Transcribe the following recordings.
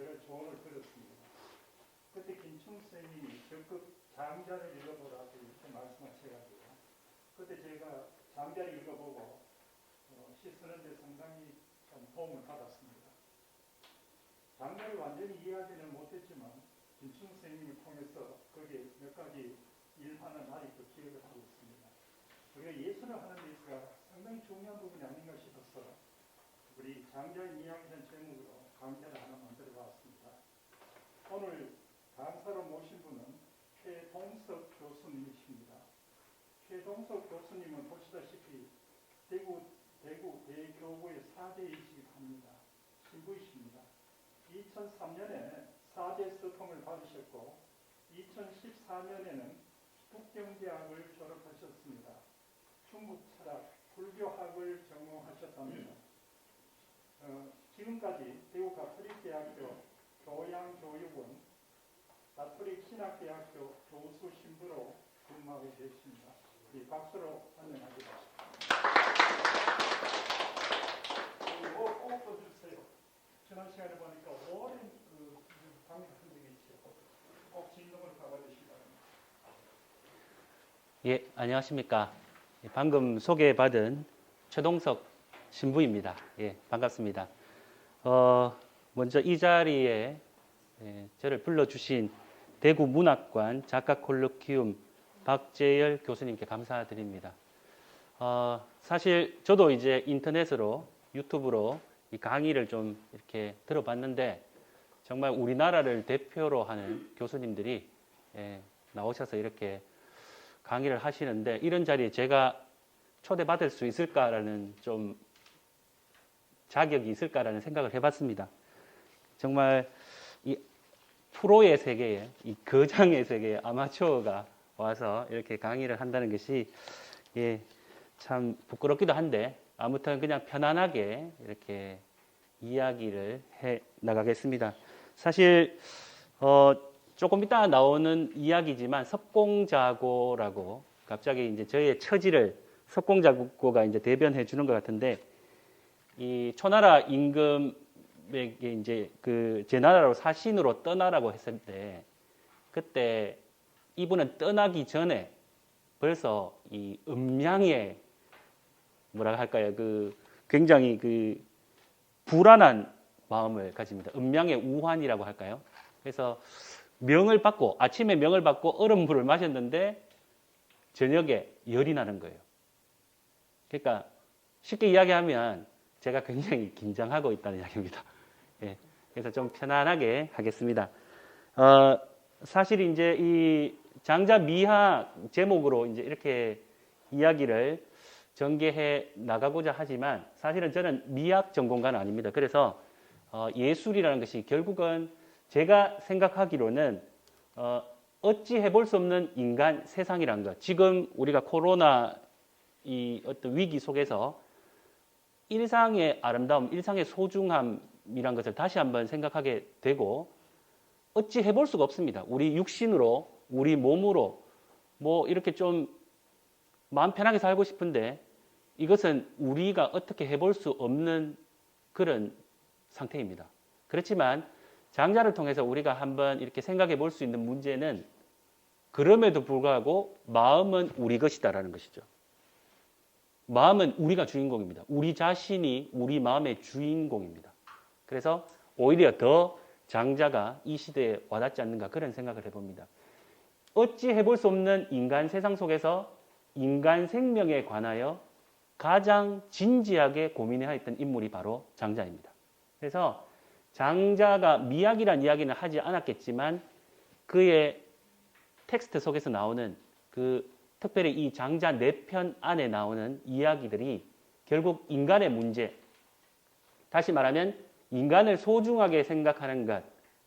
제가 조언을 드렸습니다. 그때 김충 선생님이 적극 장자를 읽어보라고 이렇게 말씀하셔가지고 그때 제가 장자를 읽어보고 씻는데 상당히 좀 도움을 받았습니다. 장자를 완전히 이해하지는 못했지만 김충 선생님을 통해서 거기에 몇 가지 일화는 아직도 기억을 하고 있습니다. 우리가 예술을 하는 데 있어서 상당히 중요한 부분이 아닌가 싶어서 우리 장자의 이야기라는 제목으로 강좌를 하나 만들어 봤습니다. 오늘 강사로 모신 분은 최동석 교수님이십니다. 최동석 교수님은 보시다시피 대구 대교구의 사제이시기도 합니다. 신부이십니다. 2003년에 사제 서통을 받으셨고 2014년에는 북경대학을 졸업하셨습니다. 중국 철학, 불교학을 전공하셨답니다. 지금까지 대구 가톨릭대학교 교양교육원, 가톨릭 신학대학교 교수 신부로 근무하고 계십니다. 이 박수로 환영하겠습니다. 꼭 써주세요. 지난 시간에 보니까 오랜 강의 같은 적이 있죠. 꼭 진동을 가봐주시기 바랍니다. 예, 안녕하십니까. 방금 소개받은 최동석 신부입니다. 예, 반갑습니다. 먼저 이 자리에 저를 불러주신 대구문학관 작가 콜로키움 박재열 교수님께 감사드립니다. 사실 저도 이제 인터넷으로 유튜브로 이 강의를 좀 이렇게 들어봤는데 정말 우리나라를 대표로 하는 교수님들이 나오셔서 이렇게 강의를 하시는데 이런 자리에 제가 초대받을 수 있을까라는 좀 자격이 있을까라는 생각을 해봤습니다. 정말 이 프로의 세계에, 이 거장의 세계에 아마추어가 와서 이렇게 강의를 한다는 것이 참 부끄럽기도 한데 아무튼 그냥 편안하게 이렇게 이야기를 해 나가겠습니다. 사실 조금 이따 나오는 이야기지만 석공자고라고 갑자기 이제 저의 처지를 석공자고가 이제 대변해 주는 것 같은데 이 초나라 임금에게 이제 제 나라로 사신으로 떠나라고 했을 때 그때 이분은 떠나기 전에 벌써 이 음양의 뭐라 할까요? 굉장히 불안한 마음을 가집니다. 음양의 우환이라고 할까요? 그래서 명을 받고 아침에 명을 받고 얼음물을 마셨는데 저녁에 열이 나는 거예요. 그러니까 쉽게 이야기하면 제가 굉장히 긴장하고 있다는 이야기입니다. 예, 그래서 좀 편안하게 하겠습니다. 사실 이제 이 장자 미학 제목으로 이제 이렇게 이야기를 전개해 나가고자 하지만 사실은 저는 미학 전공가는 아닙니다. 그래서 예술이라는 것이 결국은 제가 생각하기로는 어찌 해볼 수 없는 인간 세상이라는 것. 지금 우리가 코로나 이 어떤 위기 속에서 일상의 아름다움, 일상의 소중함이란 것을 다시 한번 생각하게 되고 어찌 해볼 수가 없습니다. 우리 육신으로, 우리 몸으로 뭐 이렇게 좀 마음 편하게 살고 싶은데 이것은 우리가 어떻게 해볼 수 없는 그런 상태입니다. 그렇지만 장자를 통해서 우리가 한번 이렇게 생각해 볼 수 있는 문제는 그럼에도 불구하고 마음은 우리 것이다라는 것이죠. 마음은 우리가 주인공입니다. 우리 자신이 우리 마음의 주인공입니다. 그래서 오히려 더 장자가 이 시대에 와닿지 않는가 그런 생각을 해봅니다. 어찌 해볼 수 없는 인간 세상 속에서 인간 생명에 관하여 가장 진지하게 고민해야 했던 인물이 바로 장자입니다. 그래서 장자가 미학이란 이야기는 하지 않았겠지만 그의 텍스트 속에서 나오는 특별히 이 장자 4편 안에 나오는 이야기들이 결국 인간의 문제, 다시 말하면 인간을 소중하게 생각하는 것,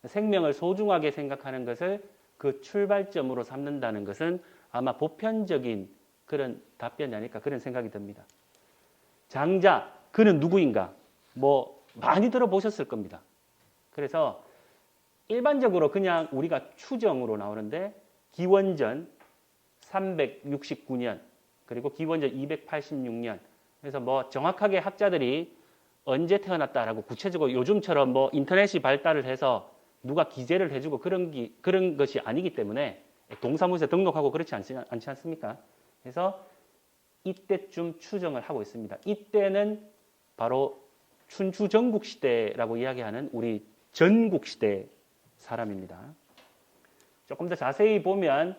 생명을 소중하게 생각하는 것을 그 출발점으로 삼는다는 것은 아마 보편적인 그런 답변이 아닐까 그런 생각이 듭니다. 장자, 그는 누구인가? 뭐 많이 들어보셨을 겁니다. 그래서 일반적으로 그냥 우리가 추정으로 나오는데 기원전 369년 그리고 기원전 286년 그래서 뭐 정확하게 학자들이 언제 태어났다라고 구체적으로 요즘처럼 뭐 인터넷이 발달을 해서 누가 기재를 해주고 그런 것이 아니기 때문에 동사무소에 등록하고 그렇지 않지 않습니까? 그래서 이때쯤 추정을 하고 있습니다. 이때는 바로 춘추 전국 시대라고 이야기하는 우리 전국 시대 사람입니다. 조금 더 자세히 보면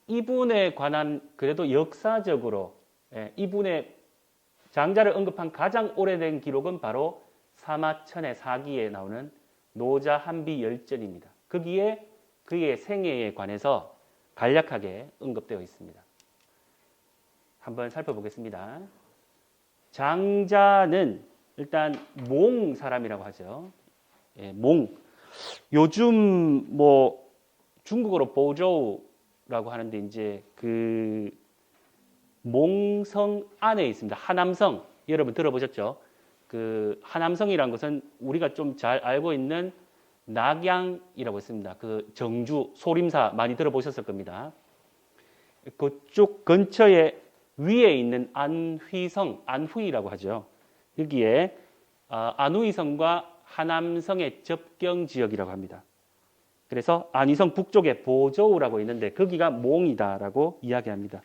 이분에 관한 그래도 역사적으로 이분의 장자를 언급한 가장 오래된 기록은 바로 사마천의 사기에 나오는 노자한비 열전입니다. 거기에 그의 생애에 관해서 간략하게 언급되어 있습니다. 한번 살펴보겠습니다. 장자는 일단 몽 사람이라고 하죠. 몽. 요즘 뭐 중국어로 보조우라고 하는데 이제 그 몽성 안에 있습니다. 하남성. 여러분 들어보셨죠? 그 하남성이라는 것은 우리가 좀 잘 알고 있는 낙양이라고 있습니다. 그 정주, 소림사 많이 들어보셨을 겁니다. 그쪽 근처에 위에 있는 안휘성, 안후이라고 하죠. 여기에 안후이성과 하남성의 접경 지역이라고 합니다. 그래서 안휘성 북쪽에 보조우라고 있는데 거기가 몽이다라고 이야기합니다.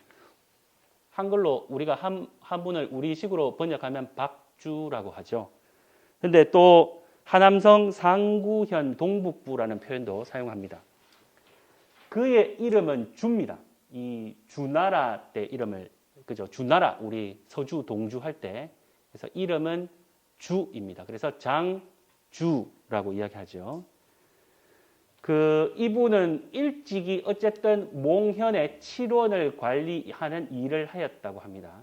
한글로 우리가 한문을 우리식으로 번역하면 박주라고 하죠. 근데 또 하남성 상구현 동북부라는 표현도 사용합니다. 그의 이름은 주입니다. 이 주나라 때 이름을 그죠? 주나라 우리 서주 동주 할 때 그래서 이름은 주입니다. 그래서 장주라고 이야기하죠. 그 이분은 일찍이 어쨌든 몽현의 칠원을 관리하는 일을 하였다고 합니다.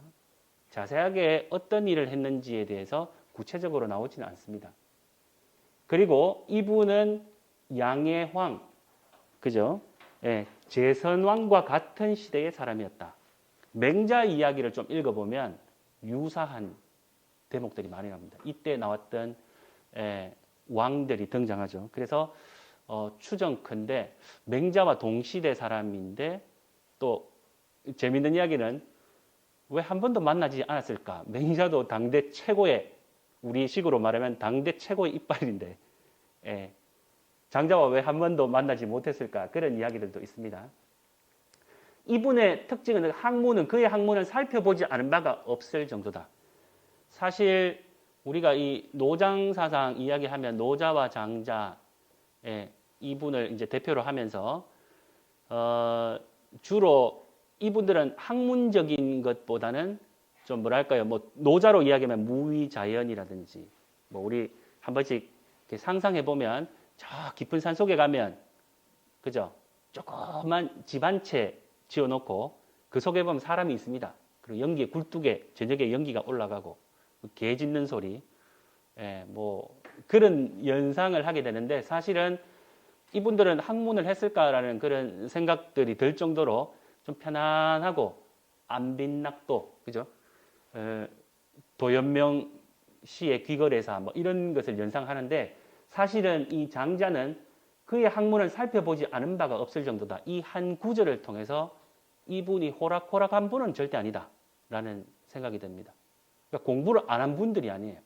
자세하게 어떤 일을 했는지에 대해서 구체적으로 나오지는 않습니다. 그리고 이분은 양해황, 그죠? 제선왕과 같은 시대의 사람이었다. 맹자 이야기를 좀 읽어보면 유사한 대목들이 많이 나옵니다. 이때 나왔던 왕들이 등장하죠. 그래서 추정컨대 맹자와 동시대 사람인데 또 재밌는 이야기는 왜 한 번도 만나지 않았을까? 맹자도 당대 최고의 우리 식으로 말하면 당대 최고의 이빨인데 장자와 왜 한 번도 만나지 못했을까? 그런 이야기들도 있습니다. 이분의 특징은 그의 학문을 살펴보지 않은 바가 없을 정도다. 사실 우리가 이 노장사상 이야기하면 노자와 장자 이분을 이제 대표로 하면서 주로 이분들은 학문적인 것보다는 좀 뭐랄까요, 뭐 노자로 이야기하면 무위자연이라든지 뭐 우리 한 번씩 이렇게 상상해 보면 저 깊은 산 속에 가면 그죠? 조그만 집 한 채 지어놓고 그 속에 보면 사람이 있습니다. 그리고 연기에 굴뚝에 저녁에 연기가 올라가고 개 짖는 소리, 뭐 그런 연상을 하게 되는데 사실은 이분들은 학문을 했을까라는 그런 생각들이 들 정도로 좀 편안하고 안빈낙도, 그죠? 도연명 시의 귀거래사 뭐 이런 것을 연상하는데 사실은 이 장자는 그의 학문을 살펴보지 않은 바가 없을 정도다. 이 한 구절을 통해서 이분이 호락호락한 분은 절대 아니다라는 생각이 듭니다. 그러니까 공부를 안 한 분들이 아니에요.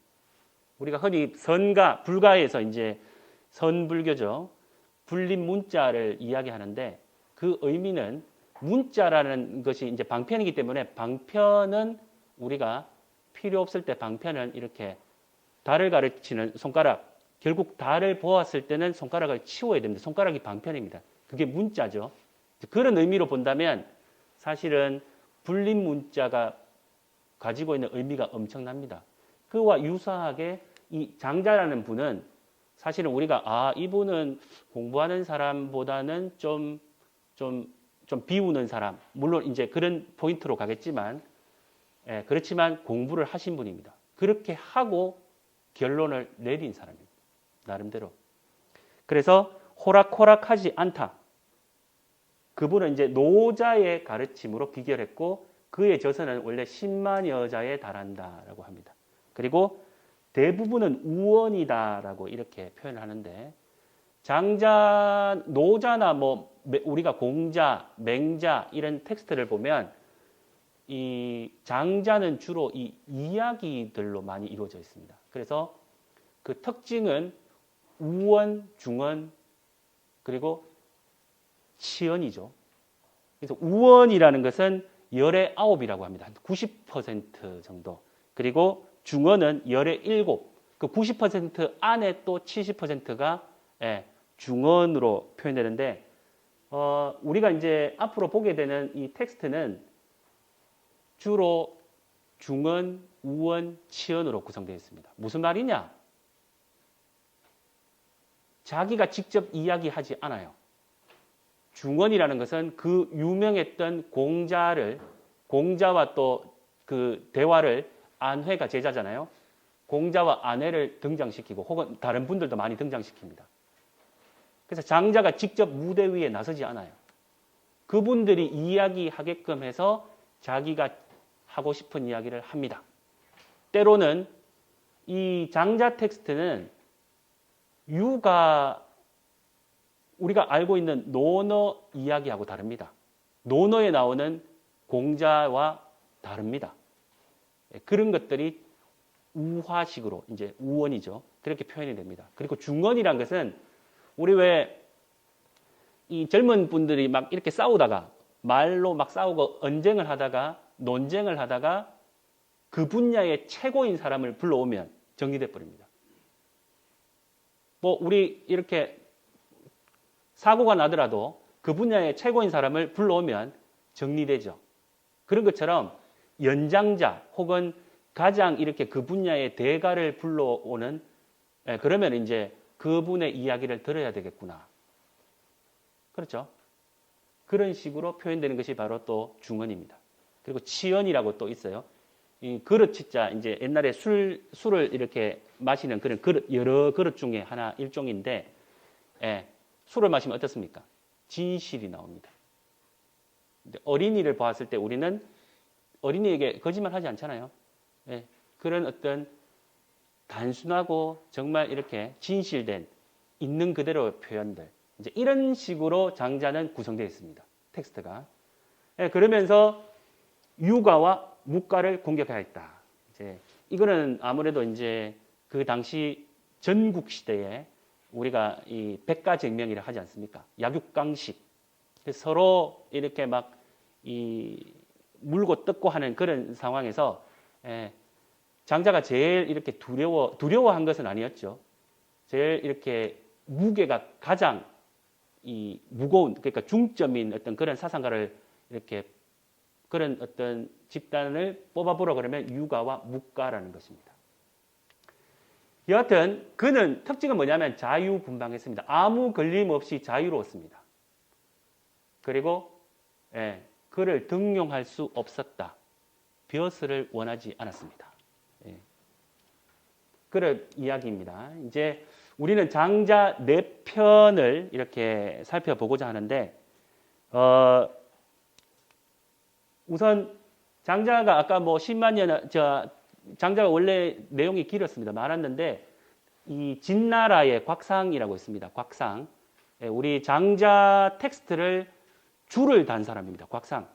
우리가 흔히 선가, 불가에서 이제 선불교죠. 불림 문자를 이야기하는데 그 의미는 문자라는 것이 이제 방편이기 때문에 방편은 우리가 필요 없을 때 방편은 이렇게 달을 가르치는 손가락, 결국 달을 보았을 때는 손가락을 치워야 됩니다. 손가락이 방편입니다. 그게 문자죠. 그런 의미로 본다면 사실은 불림 문자가 가지고 있는 의미가 엄청납니다. 그와 유사하게 이 장자라는 분은 사실은 우리가 이분은 공부하는 사람보다는 좀 비우는 사람, 물론 이제 그런 포인트로 가겠지만 그렇지만 공부를 하신 분입니다. 그렇게 하고 결론을 내린 사람입니다. 나름대로. 그래서 호락호락하지 않다. 그분은 이제 노자의 가르침으로 비결했고 그의 저서는 원래 10만여 자에 달한다라고 합니다. 그리고 대부분은 우원이다라고 이렇게 표현을 하는데 장자, 노자나 뭐 우리가 공자, 맹자 이런 텍스트를 보면 이 장자는 주로 이 이야기들로 많이 이루어져 있습니다. 그래서 그 특징은 우원, 중원, 그리고 치연이죠. 그래서 우원이라는 것은 열의 9이라고 합니다. 한 90% 정도. 그리고 중원은 열의 7. 그 90% 안에 또 70%가 중원으로 표현되는데, 우리가 이제 앞으로 보게 되는 이 텍스트는 주로 중원, 우원, 치연으로 구성되어 있습니다. 무슨 말이냐? 자기가 직접 이야기하지 않아요. 중원이라는 것은 그 유명했던 공자와 또 그 대화를 안회가 제자잖아요. 공자와 아내를 등장시키고 혹은 다른 분들도 많이 등장시킵니다. 그래서 장자가 직접 무대 위에 나서지 않아요. 그분들이 이야기하게끔 해서 자기가 하고 싶은 이야기를 합니다. 때로는 이 장자 텍스트는 우리가 알고 있는 논어 이야기하고 다릅니다. 논어에 나오는 공자와 다릅니다. 그런 것들이 우화식으로 이제 우원이죠. 그렇게 표현이 됩니다. 그리고 중원이란 것은 우리 왜 이 젊은 분들이 막 이렇게 싸우다가 말로 막 싸우고 언쟁을 하다가 논쟁을 하다가 그 분야의 최고인 사람을 불러오면 정리돼 버립니다. 뭐 우리 이렇게 사고가 나더라도 그 분야의 최고인 사람을 불러오면 정리되죠. 그런 것처럼 연장자 혹은 가장 이렇게 그 분야의 대가를 불러오는, 그러면 이제 그분의 이야기를 들어야 되겠구나. 그렇죠? 그런 식으로 표현되는 것이 바로 또 중언입니다. 그리고 치연이라고 또 있어요. 이 그릇 치자, 이제 옛날에 술을 이렇게 마시는 그런 그릇, 여러 그릇 중에 하나 일종인데, 술을 마시면 어떻습니까? 진실이 나옵니다. 근데 어린이를 보았을 때 우리는 어린이에게 거짓말 하지 않잖아요. 그런 어떤 단순하고 정말 이렇게 진실된 있는 그대로의 표현들, 이제 이런 식으로 장자는 구성되어 있습니다. 텍스트가. 그러면서 유가와 무가를 공격하였다. 이제 이거는 아무래도 이제 그 당시 전국 시대에 우리가 이 백가쟁명이라 하지 않습니까? 약육강식. 서로 이렇게 막 이 물고 뜯고 하는 그런 상황에서 장자가 제일 이렇게 두려워한 것은 아니었죠. 제일 이렇게 무게가 가장 이 무거운, 그러니까 중점인 어떤 그런 사상가를 이렇게 그런 어떤 집단을 뽑아보라 그러면 유가와 무가라는 것입니다. 여하튼 그는 특징은 뭐냐면 자유분방했습니다. 아무 걸림 없이 자유로웠습니다. 그리고 그를 등용할 수 없었다. 벼슬을 원하지 않았습니다. 그런 이야기입니다. 이제 우리는 장자 4편을 이렇게 살펴보고자 하는데, 우선 장자가 아까 뭐 10만 년, 장자가 원래 내용이 길었습니다. 많았는데, 이 진나라의 곽상이라고 있습니다. 곽상. 우리 장자 텍스트를 줄을 단 사람입니다. 곽상.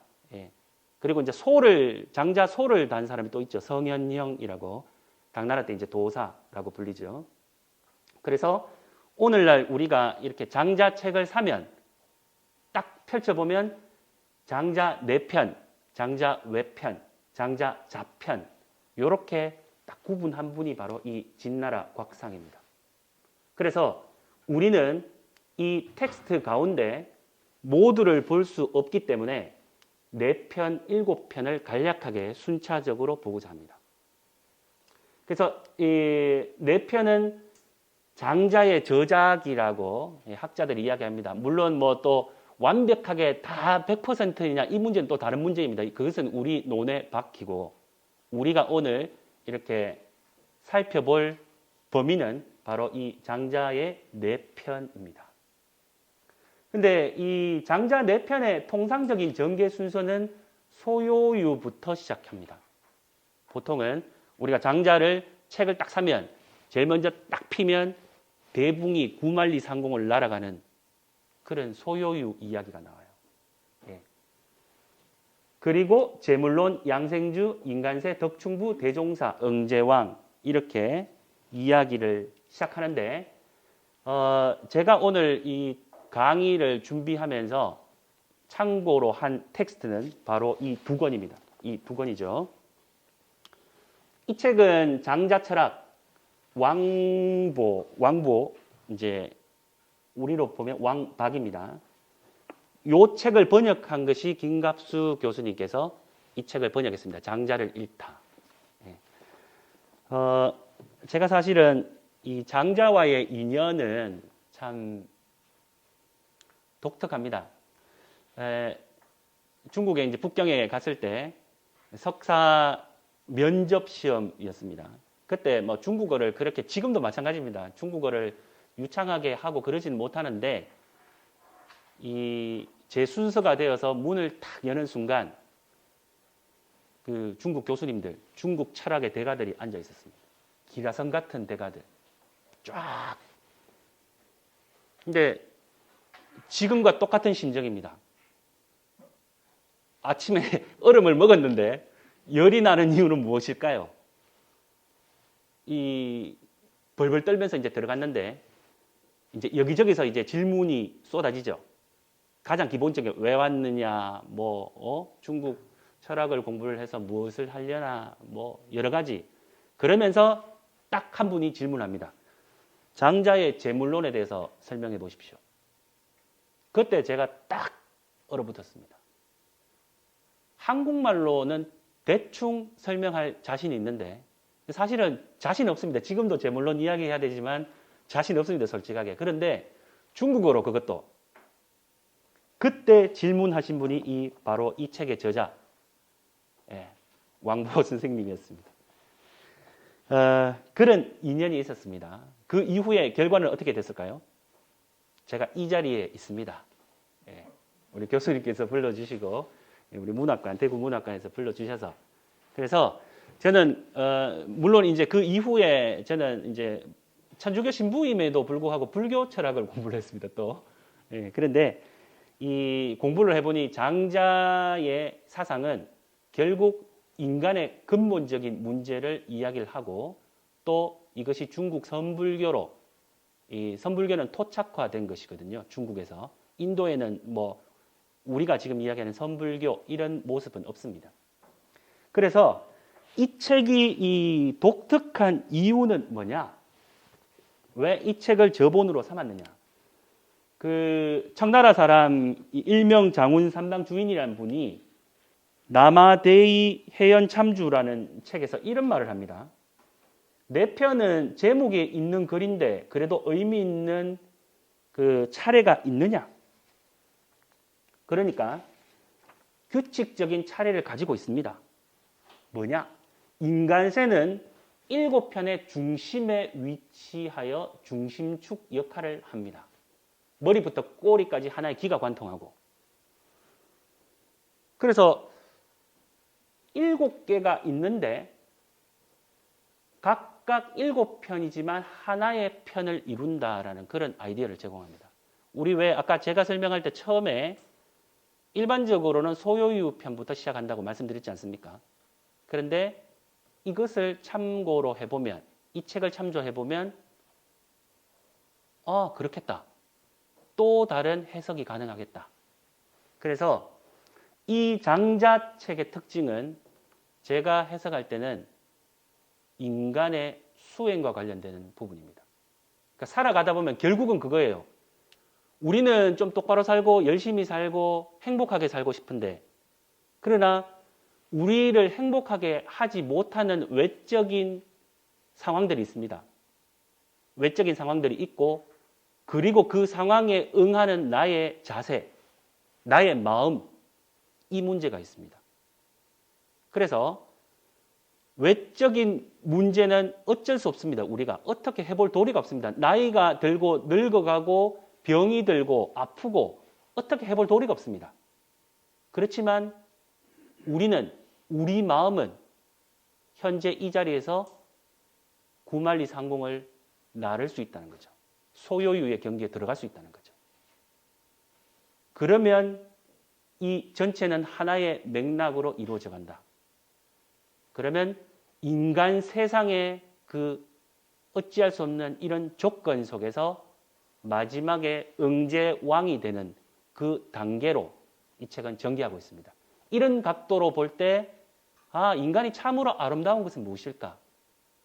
그리고 이제 장자 소를 단 사람이 또 있죠. 성현형이라고. 당나라 때 이제 도사라고 불리죠. 그래서 오늘날 우리가 이렇게 장자 책을 사면 딱 펼쳐보면 장자 4편, 장자 외편, 장자 자편, 이렇게 딱 구분한 분이 바로 이 진나라 곽상입니다. 그래서 우리는 이 텍스트 가운데 모두를 볼 수 없기 때문에 4편, 7편을 간략하게 순차적으로 보고자 합니다. 그래서 이 4편은 장자의 저작이라고 학자들이 이야기합니다. 물론 뭐 또 완벽하게 다 100%냐 이 문제는 또 다른 문제입니다. 그것은 우리 논에 박히고 우리가 오늘 이렇게 살펴볼 범위는 바로 이 장자의 4편입니다. 근데 이 장자 4편의 통상적인 전개 순서는 소요유부터 시작합니다. 보통은 우리가 장자를 책을 딱 사면 제일 먼저 딱 피면 대붕이 구만리 상공을 날아가는 그런 소요유 이야기가 나와요. 그리고 제물론, 양생주, 인간세, 덕충부, 대종사, 응제왕 이렇게 이야기를 시작하는데 제가 오늘 이 강의를 준비하면서 참고로 한 텍스트는 바로 이 두 권입니다. 이 두 권이죠. 이 책은 장자철학 왕보 이제 우리로 보면 왕박입니다. 이 책을 번역한 것이 김갑수 교수님께서 이 책을 번역했습니다. 장자를 읽다. 제가 사실은 이 장자와의 인연은 참 독특합니다. 중국에 이제 북경에 갔을 때 석사 면접 시험이었습니다. 그때 뭐 중국어를 그렇게 지금도 마찬가지입니다. 중국어를 유창하게 하고 그러지는 못하는데 제 순서가 되어서 문을 탁 여는 순간 그 중국 교수님들, 중국 철학의 대가들이 앉아 있었습니다. 기라성 같은 대가들 쫙. 근데 지금과 똑같은 심정입니다. 아침에 얼음을 먹었는데 열이 나는 이유는 무엇일까요? 이 벌벌 떨면서 이제 들어갔는데 이제 여기저기서 이제 질문이 쏟아지죠. 가장 기본적인 왜 왔느냐, 중국 철학을 공부를 해서 무엇을 하려나, 여러 가지. 그러면서 딱 한 분이 질문합니다. 장자의 재물론에 대해서 설명해 보십시오. 그때 제가 딱 얼어붙었습니다. 한국말로는 대충 설명할 자신이 있는데 사실은 자신 없습니다. 지금도 재물론 이야기해야 되지만 자신 없습니다. 솔직하게. 그런데 중국어로 그것도 그때 질문하신 분이 바로 이 책의 저자 왕보 선생님이었습니다. 그런 인연이 있었습니다. 그 이후에 결과는 어떻게 됐을까요? 제가 이 자리에 있습니다. 우리 교수님께서 불러주시고 우리 문학관, 대구 문학관에서 불러주셔서 그래서 저는 물론 이제 그 이후에 저는 이제 천주교 신부임에도 불구하고 불교 철학을 공부를 했습니다. 또 그런데 이 공부를 해보니 장자의 사상은 결국 인간의 근본적인 문제를 이야기를 하고 또 이것이 중국 선불교로 이 선불교는 토착화된 것이거든요. 중국에서 인도에는 우리가 지금 이야기하는 선불교 이런 모습은 없습니다. 그래서 이 책이 이 독특한 이유는 뭐냐? 왜 이 책을 저본으로 삼았느냐? 그 청나라 사람 일명 장훈 삼당 주인이라는 분이 남아대의 해연 참주라는 책에서 이런 말을 합니다. 내 편은 제목에 있는 글인데 그래도 의미 있는 그 차례가 있느냐? 그러니까 규칙적인 차례를 가지고 있습니다. 뭐냐? 인간세는 7편의 중심에 위치하여 중심축 역할을 합니다. 머리부터 꼬리까지 하나의 기가 관통하고. 그래서 7개가 있는데 각각 7편이지만 하나의 편을 이룬다라는 그런 아이디어를 제공합니다. 우리 왜 아까 제가 설명할 때 처음에 일반적으로는 소요유 편부터 시작한다고 말씀드렸지 않습니까? 그런데 이것을 참고로 해보면, 이 책을 참조해보면 그렇겠다. 또 다른 해석이 가능하겠다. 그래서 이 장자책의 특징은 제가 해석할 때는 인간의 수행과 관련되는 부분입니다. 그러니까 살아가다 보면 결국은 그거예요. 우리는 좀 똑바로 살고 열심히 살고 행복하게 살고 싶은데 그러나 우리를 행복하게 하지 못하는 외적인 상황들이 있습니다. 외적인 상황들이 있고 그리고 그 상황에 응하는 나의 자세, 나의 마음, 이 문제가 있습니다. 그래서 외적인 문제는 어쩔 수 없습니다. 우리가 어떻게 해볼 도리가 없습니다. 나이가 들고 늙어가고 병이 들고 아프고 어떻게 해볼 도리가 없습니다. 그렇지만 우리 마음은 현재 이 자리에서 구만리 상공을 나를 수 있다는 거죠. 소요유의 경계에 들어갈 수 있다는 거죠. 그러면 이 전체는 하나의 맥락으로 이루어져 간다. 그러면 인간 세상의 그 어찌할 수 없는 이런 조건 속에서 마지막에 응제왕이 되는 그 단계로 이 책은 전개하고 있습니다. 이런 각도로 볼 때 인간이 참으로 아름다운 것은 무엇일까?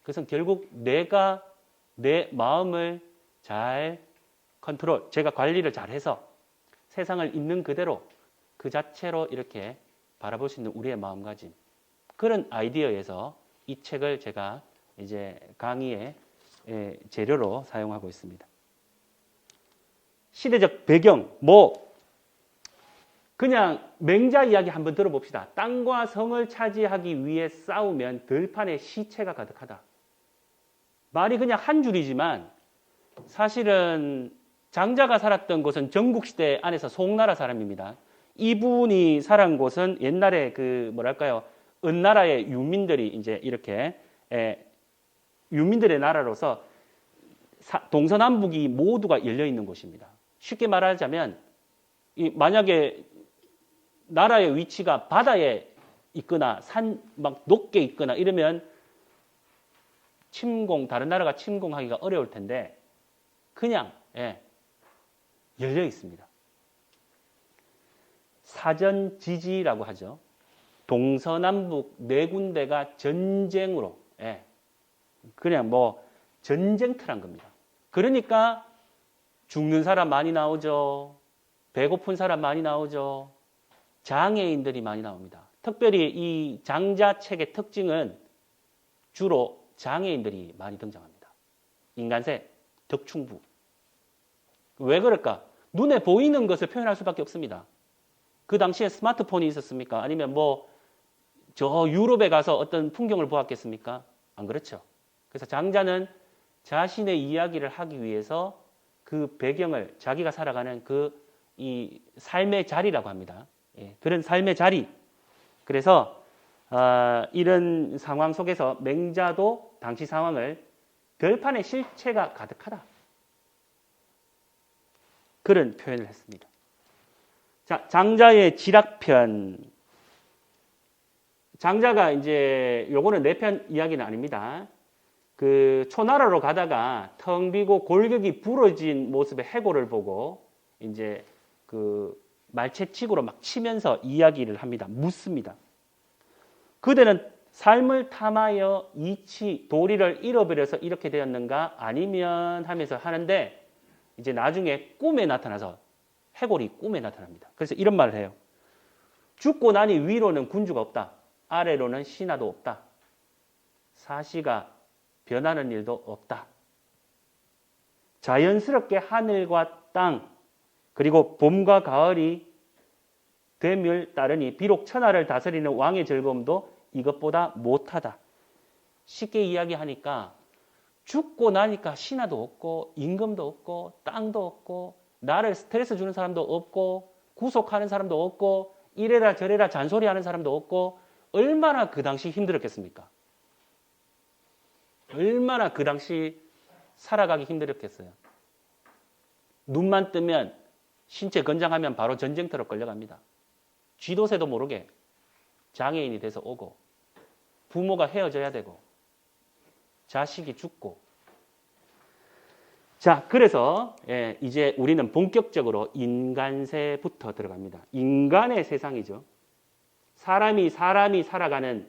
그것은 결국 내가 내 마음을 잘 제가 관리를 잘해서 세상을 있는 그대로 그 자체로 이렇게 바라볼 수 있는 우리의 마음가짐. 그런 아이디어에서 이 책을 제가 이제 강의의 재료로 사용하고 있습니다. 시대적 배경, 그냥 맹자 이야기 한번 들어봅시다. 땅과 성을 차지하기 위해 싸우면 들판에 시체가 가득하다. 말이 그냥 한 줄이지만 사실은 장자가 살았던 곳은 전국시대 안에서 송나라 사람입니다. 이분이 살은 곳은 옛날에 은나라의 유민들이 이제 이렇게 유민들의 나라로서 동서남북이 모두가 열려 있는 곳입니다. 쉽게 말하자면 만약에 나라의 위치가 바다에 있거나 산 막 높게 있거나 이러면 다른 나라가 침공하기가 어려울 텐데 그냥 열려 있습니다. 사전지지라고 하죠. 동서남북 네 군데가 전쟁으로 그냥 전쟁터란 겁니다. 그러니까 죽는 사람 많이 나오죠. 배고픈 사람 많이 나오죠. 장애인들이 많이 나옵니다. 특별히 이 장자책의 특징은 주로 장애인들이 많이 등장합니다. 인간세, 덕충부. 왜 그럴까? 눈에 보이는 것을 표현할 수밖에 없습니다. 그 당시에 스마트폰이 있었습니까? 아니면 저 유럽에 가서 어떤 풍경을 보았겠습니까? 안 그렇죠. 그래서 장자는 자신의 이야기를 하기 위해서 그 배경을 자기가 살아가는 이 삶의 자리라고 합니다. 그런 삶의 자리. 그래서 이런 상황 속에서 맹자도 당시 상황을 들판에 실체가 가득하다. 그런 표현을 했습니다. 자, 장자의 지락편. 장자가 이제 요거는 내 편 이야기는 아닙니다. 그 초나라로 가다가 텅 비고 골격이 부러진 모습의 해골을 보고 이제 그 말채찍으로 막 치면서 이야기를 합니다. 묻습니다. 그대는 삶을 탐하여 이치, 도리를 잃어버려서 이렇게 되었는가? 아니면 하면서 하는데 이제 나중에 꿈에 나타나서 해골이 꿈에 나타납니다. 그래서 이런 말을 해요. 죽고 나니 위로는 군주가 없다. 아래로는 신하도 없다. 사시가 변하는 일도 없다. 자연스럽게 하늘과 땅 그리고 봄과 가을이 되밀 따르니 비록 천하를 다스리는 왕의 즐거움도 이것보다 못하다. 쉽게 이야기하니까 죽고 나니까 신하도 없고 임금도 없고 땅도 없고 나를 스트레스 주는 사람도 없고 구속하는 사람도 없고 이래라 저래라 잔소리하는 사람도 없고 얼마나 그 당시 힘들었겠습니까? 얼마나 그 당시 살아가기 힘들었겠어요. 눈만 뜨면 신체 건장하면 바로 전쟁터로 끌려갑니다. 쥐도새도 모르게 장애인이 돼서 오고 부모가 헤어져야 되고 자식이 죽고 자, 그래서 이제 우리는 본격적으로 인간세부터 들어갑니다. 인간의 세상이죠. 사람이 살아가는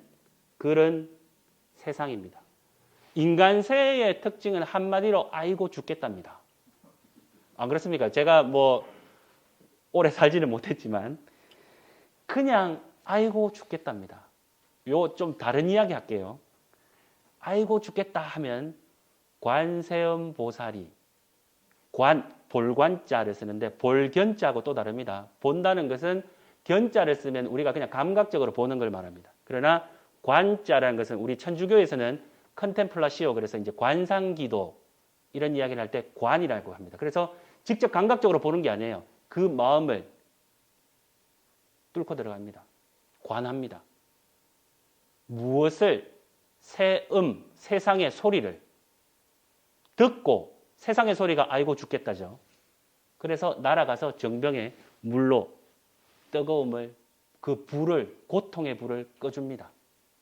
그런 세상입니다. 인간세의 특징은 한마디로 아이고 죽겠답니다. 안 그렇습니까? 제가 오래 살지는 못했지만 그냥 아이고 죽겠답니다. 요 좀 다른 이야기 할게요. 아이고 죽겠다 하면 관세음 보살이 볼관자를 쓰는데 볼견자하고 또 다릅니다. 본다는 것은 견자를 쓰면 우리가 그냥 감각적으로 보는 걸 말합니다. 그러나 관자라는 것은 우리 천주교에서는 컨템플라시오 그래서 이제 관상기도 이런 이야기를 할 때 관이라고 합니다. 그래서 직접 감각적으로 보는 게 아니에요. 그 마음을 뚫고 들어갑니다. 관합니다. 무엇을 세상의 소리를 듣고 세상의 소리가 아이고 죽겠다죠. 그래서 날아가서 정병의 물로 뜨거움을 그 불을 고통의 불을 꺼줍니다.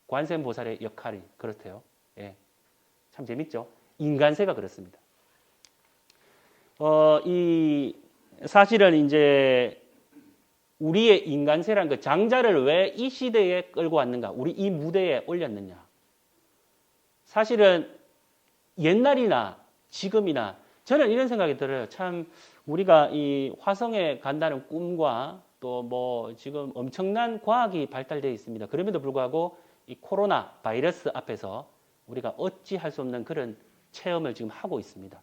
관세음보살의 역할이 그렇대요. 참 재밌죠. 인간세가 그렇습니다. 이 사실은 이제 우리의 인간세라는 그 장자를 왜 이 시대에 끌고 왔는가? 우리 이 무대에 올렸느냐? 사실은 옛날이나 지금이나 저는 이런 생각이 들어요. 참 우리가 이 화성에 간다는 꿈과 또 뭐 지금 엄청난 과학이 발달되어 있습니다. 그럼에도 불구하고 이 코로나 바이러스 앞에서 우리가 어찌할 수 없는 그런 체험을 지금 하고 있습니다.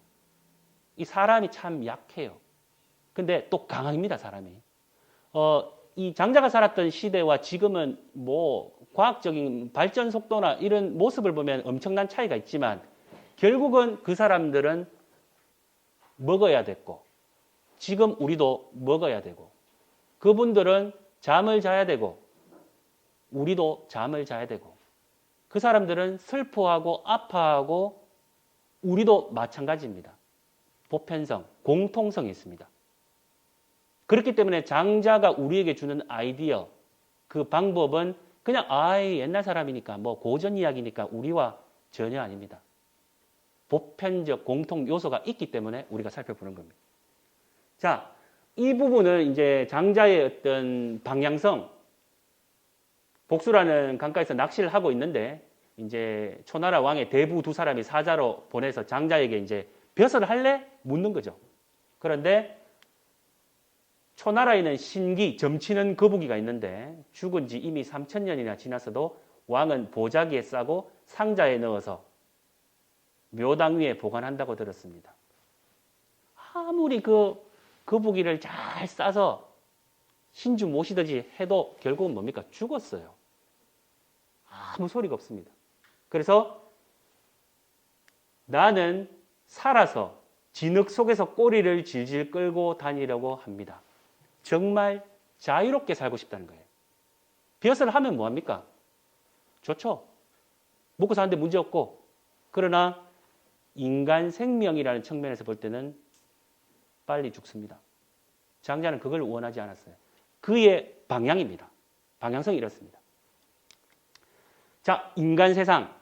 이 사람이 참 약해요. 근데 또 강합니다, 사람이. 이 장자가 살았던 시대와 지금은 뭐 과학적인 발전 속도나 이런 모습을 보면 엄청난 차이가 있지만 결국은 그 사람들은 먹어야 됐고 지금 우리도 먹어야 되고 그분들은 잠을 자야 되고 우리도 잠을 자야 되고 그 사람들은 슬퍼하고 아파하고 우리도 마찬가지입니다. 보편성, 공통성이 있습니다. 그렇기 때문에 장자가 우리에게 주는 아이디어, 그 방법은 그냥 옛날 사람이니까 뭐 고전 이야기니까 우리와 전혀 아닙니다. 보편적 공통 요소가 있기 때문에 우리가 살펴보는 겁니다. 자, 이 부분은 이제 장자의 어떤 방향성, 복수라는 강가에서 낚시를 하고 있는데 이제 초나라 왕의 대부 두 사람이 사자로 보내서 장자에게 이제 벼슬을 할래? 묻는 거죠. 그런데 초나라에는 신기, 점치는 거북이가 있는데 죽은 지 이미 3000년이나 지났어도 왕은 보자기에 싸고 상자에 넣어서 묘당 위에 보관한다고 들었습니다. 아무리 그 거북이를 잘 싸서 신주 모시듯이 해도 결국은 뭡니까? 죽었어요. 아무 소리가 없습니다. 그래서 나는 살아서 진흙 속에서 꼬리를 질질 끌고 다니려고 합니다. 정말 자유롭게 살고 싶다는 거예요. 벼슬을 하면 뭐합니까? 좋죠. 먹고 사는데 문제 없고. 그러나 인간 생명이라는 측면에서 볼 때는 빨리 죽습니다. 장자는 그걸 원하지 않았어요. 그의 방향입니다. 방향성이 이렇습니다. 자, 인간 세상.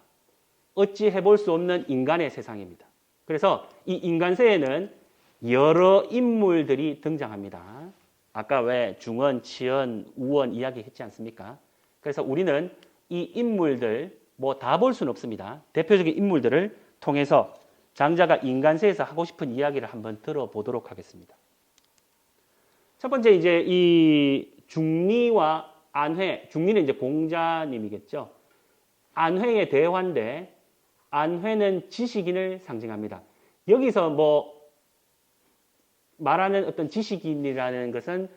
어찌 해볼 수 없는 인간의 세상입니다. 그래서 이 인간세에는 여러 인물들이 등장합니다. 아까 왜 중원, 치원, 우원 이야기했지 않습니까? 그래서 우리는 이 인물들 뭐 다 볼 수는 없습니다. 대표적인 인물들을 통해서 장자가 인간세에서 하고 싶은 이야기를 한번 들어보도록 하겠습니다. 첫 번째 이제 이 중리와 안회, 중리는 이제 공자님이겠죠. 안회의 대화인데 안회는 지식인을 상징합니다. 여기서 뭐 말하는 어떤 지식인이라는 것은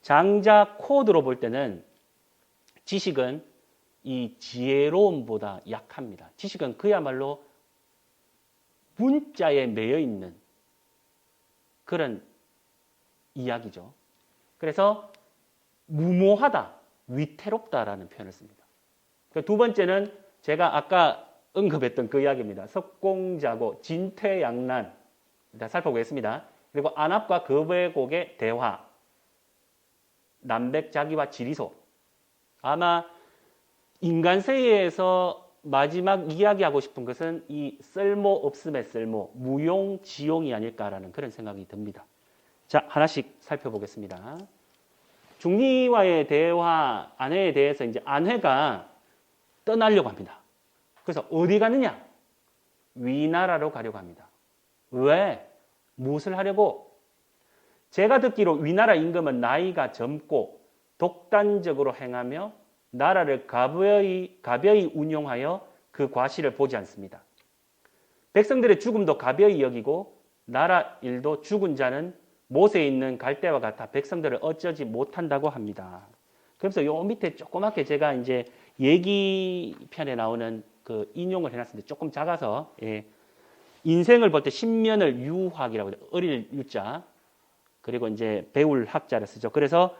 장자 코드로 볼 때는 지식은 이 지혜로움보다 약합니다. 지식은 그야말로 문자에 매여 있는 그런 이야기죠. 그래서 무모하다, 위태롭다라는 표현을 씁니다. 두 번째는 제가 아까 언급했던 그 이야기입니다. 석공자고 진퇴양난. 일단 살펴보겠습니다. 그리고 안압과 거배곡의 대화, 남백자기와 지리소. 아마 인간세계에서 마지막 이야기하고 싶은 것은 이 쓸모없음의 쓸모, 무용지용이 아닐까라는 그런 생각이 듭니다. 자, 하나씩 살펴보겠습니다. 중리와의 대화, 안회에 대해서 이제 안회가 떠나려고 합니다. 그래서 어디 가느냐? 위나라로 가려고 합니다. 왜? 무엇을 하려고? 제가 듣기로 위나라 임금은 나이가 젊고 독단적으로 행하며 나라를 가벼이 운용하여 그 과실을 보지 않습니다. 백성들의 죽음도 가벼이 여기고 나라 일도 죽은 자는 못에 있는 갈대와 같아 백성들을 어쩌지 못한다고 합니다. 그래서 요 밑에 조그맣게 제가 이제 얘기편에 나오는 그 인용을 해놨습니다. 조금 작아서 인생을 볼 때 신면을 유학이라고 해요. 어릴 유자 그리고 이제 배울 학자를 쓰죠. 그래서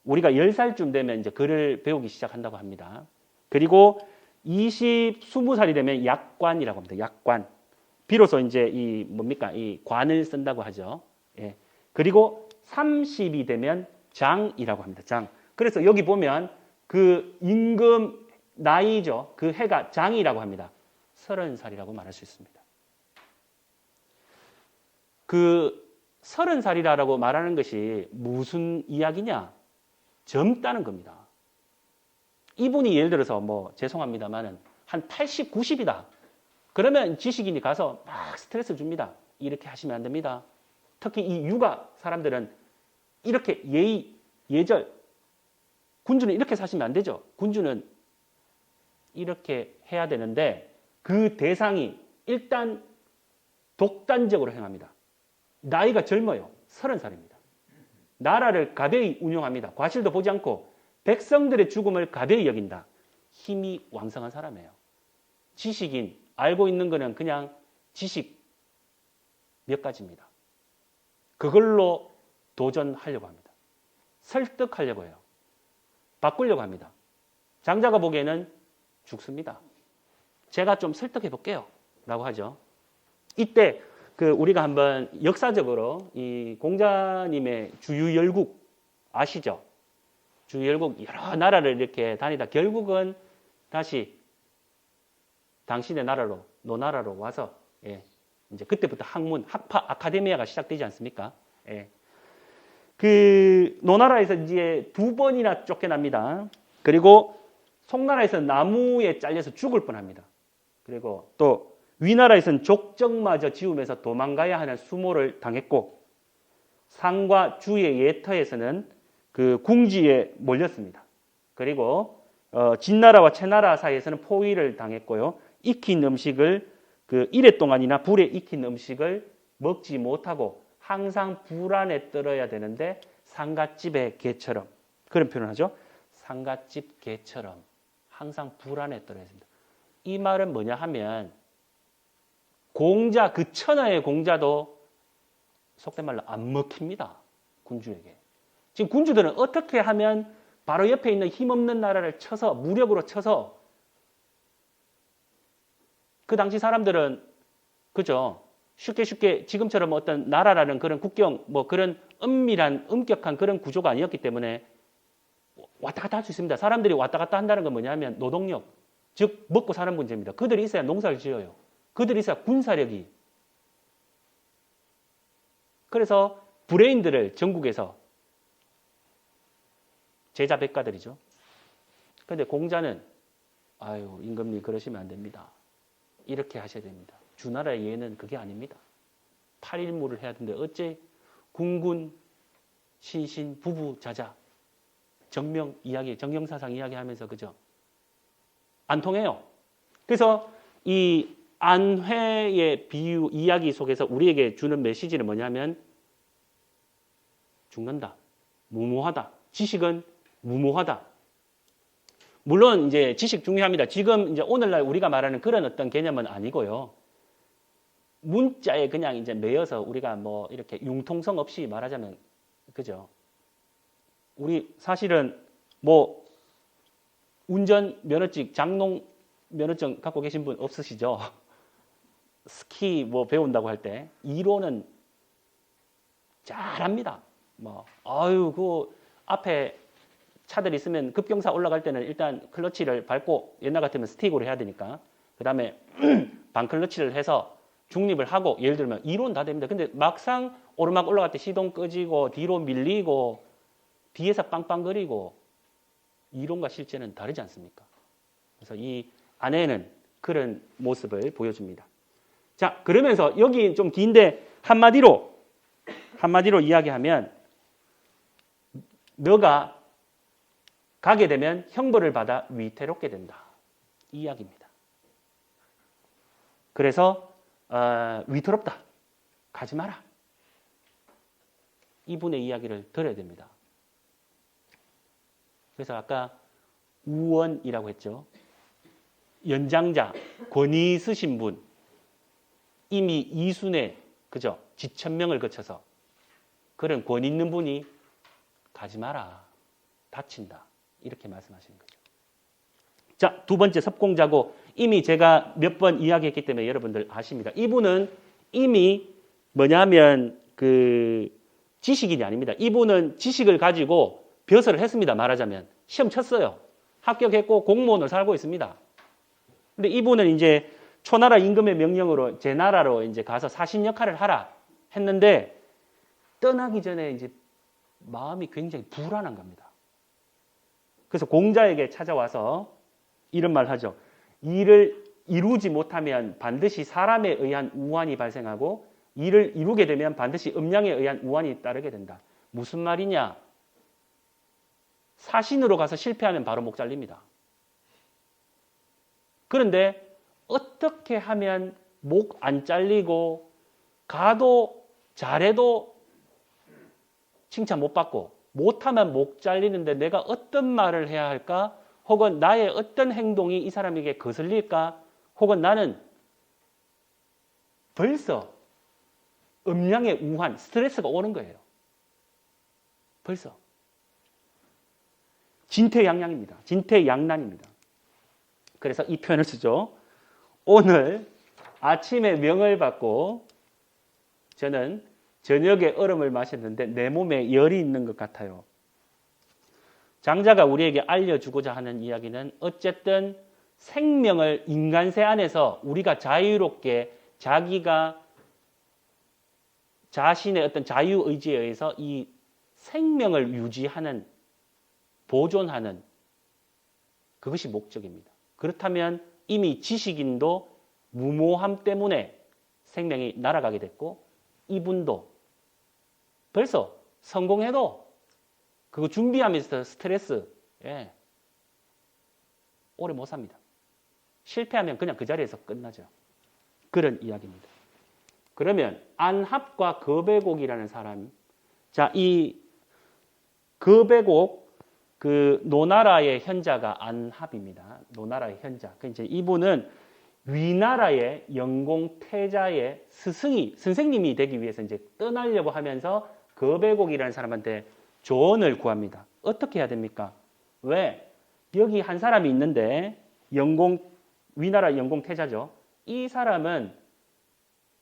우리가 10살쯤 되면 이제 글을 배우기 시작한다고 합니다. 그리고 20살이 되면 약관이라고 합니다. 약관. 비로소 이제 이 관을 쓴다고 하죠. 예. 그리고 30이 되면 장이라고 합니다. 장. 그래서 여기 보면 그 임금 나이죠. 그 해가 장이라고 합니다. 30살이라고 말할 수 있습니다. 그 30살이라고 말하는 것이 무슨 이야기냐? 젊다는 겁니다. 이분이 예를 들어서 뭐 죄송합니다만은 한 80, 90이다. 그러면 지식인이 가서 막 스트레스 줍니다. 이렇게 하시면 안 됩니다. 특히 이 육아 사람들은 이렇게 예의, 예절, 군주는 이렇게 사시면 안 되죠. 군주는 이렇게 해야 되는데 그 대상이 일단 독단적으로 행합니다. 나이가 젊어요. 30살입니다. 나라를 가벼이 운영합니다. 과실도 보지 않고 백성들의 죽음을 가벼이 여긴다. 힘이 왕성한 사람이에요. 지식인, 알고 있는 거는 그냥 지식 몇 가지입니다. 그걸로 도전하려고 합니다. 설득하려고 해요. 바꾸려고 합니다. 장자가 보기에는 죽습니다. 제가 좀 설득해 볼게요. 라고 하죠. 이때 우리가 한번 역사적으로 이 공자님의 주유열국 아시죠? 주유열국 여러 나라를 이렇게 다니다 결국은 다시 당신의 나라로, 노나라로 와서, 예, 이제 그때부터 학문, 학파, 아카데미아가 시작되지 않습니까? 예. 노나라에서 이제 2번이나 쫓겨납니다. 그리고 송나라에서 나무에 잘려서 죽을 뻔합니다. 그리고 또 위나라에서는 족적마저 지우면서 도망가야 하는 수모를 당했고, 상과 주의 예터에서는 궁지에 몰렸습니다. 그리고 진나라와 채나라 사이에서는 포위를 당했고요. 익힌 음식을 이래 동안이나 불에 익힌 음식을 먹지 못하고 항상 불안에 떨어야 되는데 상갓집의 개처럼, 그런 표현을 하죠. 상갓집 개처럼 항상 불안에 떨어야 됩니다. 이 말은 뭐냐 하면 공자, 그 천하의 공자도 속된 말로 안 먹힙니다. 군주에게. 지금 군주들은 어떻게 하면 바로 옆에 있는 힘없는 나라를 쳐서, 무력으로 쳐서, 그 당시 사람들은 그죠? 쉽게 지금처럼 어떤 나라라는 그런 국경, 뭐 그런 엄밀한, 엄격한 그런 구조가 아니었기 때문에 왔다 갔다 할 수 있습니다. 사람들이 왔다 갔다 한다는 건 뭐냐면 노동력, 즉 먹고 사는 문제입니다. 그들이 있어야 농사를 지어요. 그들이 있어야 군사력이. 그래서 브레인들을 전국에서 제자 백가들이죠. 그런데 공자는 아유 임금님 그러시면 안 됩니다. 이렇게 하셔야 됩니다. 주나라의 예는 그게 아닙니다. 8일무를 해야 되는데 어째 군군, 신신, 부부, 자자, 정명 이야기, 정경사상 이야기하면서 그죠? 안 통해요. 그래서 이 안회의 비유 이야기 속에서 우리에게 주는 메시지는 뭐냐면 죽는다, 무모하다, 지식은 무모하다. 물론 이제 지식 중요합니다. 지금 이제 오늘날 우리가 말하는 그런 어떤 개념은 아니고요. 문자에 그냥 이제 매여서 우리가 뭐 이렇게 융통성 없이 말하자면 그죠? 우리 사실은 뭐 운전 면허증, 장롱 면허증 갖고 계신 분 없으시죠? 스키 뭐 배운다고 할 때 이론은 잘합니다. 뭐 아유 그 앞에 차들 있으면 급경사 올라갈 때는 일단 클러치를 밟고 옛날 같으면 스틱으로 해야 되니까 그 다음에 반클러치를 해서 중립을 하고 예를 들면 이론 다 됩니다. 근데 막상 오르막 올라갈 때 시동 끄지고 뒤로 밀리고 뒤에서 빵빵거리고 이론과 실제는 다르지 않습니까? 그래서 이 안에는 그런 모습을 보여줍니다. 자, 그러면서 여기 좀 긴데 한마디로 이야기하면 너가 가게 되면 형벌을 받아 위태롭게 된다. 이 이야기입니다. 그래서 위태롭다. 가지 마라. 이분의 이야기를 들어야 됩니다. 그래서 아까 우원이라고 했죠. 연장자, 권위 있으신 분, 이미 이순의 그죠? 지천명을 거쳐서 그런 권위 있는 분이 가지 마라. 다친다. 이렇게 말씀하시는 거죠. 자, 두 번째 섭공자고 이미 제가 몇 번 이야기했기 때문에 여러분들 아십니다. 이분은 이미 뭐냐면 지식인이 아닙니다. 이분은 지식을 가지고 벼슬을 했습니다. 말하자면 시험 쳤어요. 합격했고 공무원으로 살고 있습니다. 근데 이분은 이제 초나라 임금의 명령으로 제 나라로 이제 가서 사신 역할을 하라. 했는데 떠나기 전에 이제 마음이 굉장히 불안한 겁니다. 그래서 공자에게 찾아와서 이런 말 하죠. 일을 이루지 못하면 반드시 사람에 의한 우환이 발생하고 일을 이루게 되면 반드시 음양에 의한 우환이 따르게 된다. 무슨 말이냐? 사신으로 가서 실패하면 바로 목 잘립니다. 그런데 어떻게 하면 목 안 잘리고 가도 잘해도 칭찬 못 받고 못하면 목 잘리는데 내가 어떤 말을 해야 할까? 혹은 나의 어떤 행동이 이 사람에게 거슬릴까? 혹은 나는 벌써 음양의 우환, 스트레스가 오는 거예요. 벌써. 진퇴양양입니다. 진퇴양난입니다. 그래서 이 표현을 쓰죠. 오늘 아침에 명을 받고 저는 저녁에 얼음을 마셨는데 내 몸에 열이 있는 것 같아요. 장자가 우리에게 알려주고자 하는 이야기는 어쨌든 생명을 인간세 안에서 우리가 자유롭게 자기가 자신의 어떤 자유의지에 의해서 이 생명을 유지하는, 보존하는 그것이 목적입니다. 그렇다면 이미 지식인도 무모함 때문에 생명이 날아가게 됐고 이분도 벌써 성공해도 그거 준비하면서 스트레스 오래 못 삽니다. 실패하면 그냥 그 자리에서 끝나죠. 그런 이야기입니다. 그러면 안합과 거배곡이라는 사람, 자, 이 거배곡 그 노나라의 현자가 안합입니다. 노나라의 현자. 그 이제 이분은 위나라의 영공태자의 스승이 선생님이 되기 위해서 이제 떠나려고 하면서 거배곡이라는 사람한테 조언을 구합니다. 어떻게 해야 됩니까? 왜? 여기 한 사람이 있는데 위나라 영공태자죠. 이 사람은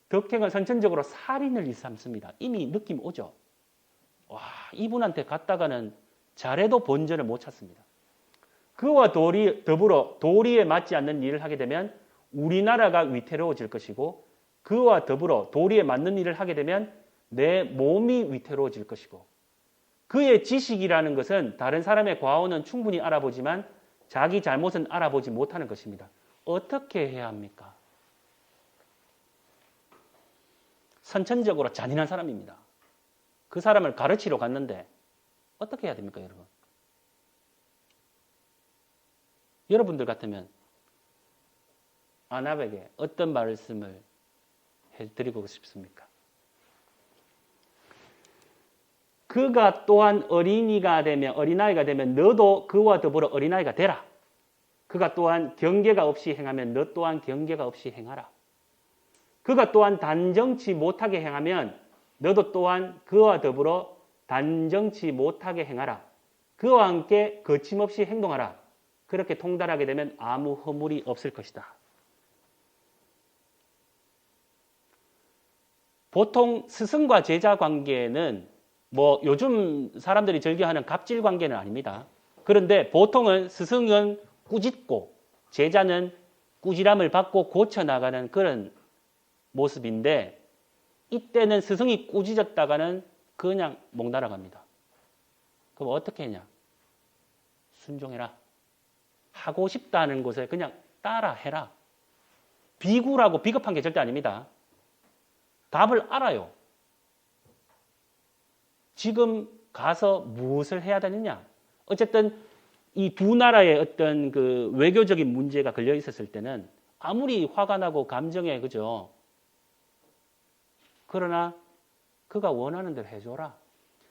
덕행은 선천적으로 살인을 일삼습니다. 이미 느낌 오죠? 와, 이분한테 갔다가는 잘해도 본전을 못 찾습니다. 그와 더불어 도리에 맞지 않는 일을 하게 되면 우리나라가 위태로워질 것이고 그와 더불어 도리에 맞는 일을 하게 되면 내 몸이 위태로워질 것이고 그의 지식이라는 것은 다른 사람의 과오는 충분히 알아보지만 자기 잘못은 알아보지 못하는 것입니다. 어떻게 해야 합니까? 선천적으로 잔인한 사람입니다. 그 사람을 가르치러 갔는데 어떻게 해야 됩니까, 여러분? 여러분들 같으면 안합에게 어떤 말씀을 해드리고 싶습니까? 그가 또한 어린아이가 되면 너도 그와 더불어 어린아이가 되라. 그가 또한 경계가 없이 행하면 너 또한 경계가 없이 행하라. 그가 또한 단정치 못하게 행하면 너도 또한 그와 더불어 단정치 못하게 행하라. 그와 함께 거침없이 행동하라. 그렇게 통달하게 되면 아무 허물이 없을 것이다. 보통 스승과 제자 관계는 뭐 요즘 사람들이 즐겨하는 갑질 관계는 아닙니다. 그런데 보통은 스승은 꾸짖고 제자는 꾸지람을 받고 고쳐나가는 그런 모습인데 이때는 스승이 꾸짖었다가는 그냥 목 날아갑니다. 그럼 어떻게 했냐? 순종해라. 하고 싶다는 것에 그냥 따라해라. 비굴하고 비겁한 게 절대 아닙니다. 답을 알아요. 지금 가서 무엇을 해야 되느냐? 어쨌든 이 두 나라의 어떤 그 외교적인 문제가 걸려 있었을 때는 아무리 화가 나고 감정에 그죠? 그러나 그가 원하는 대로 해줘라.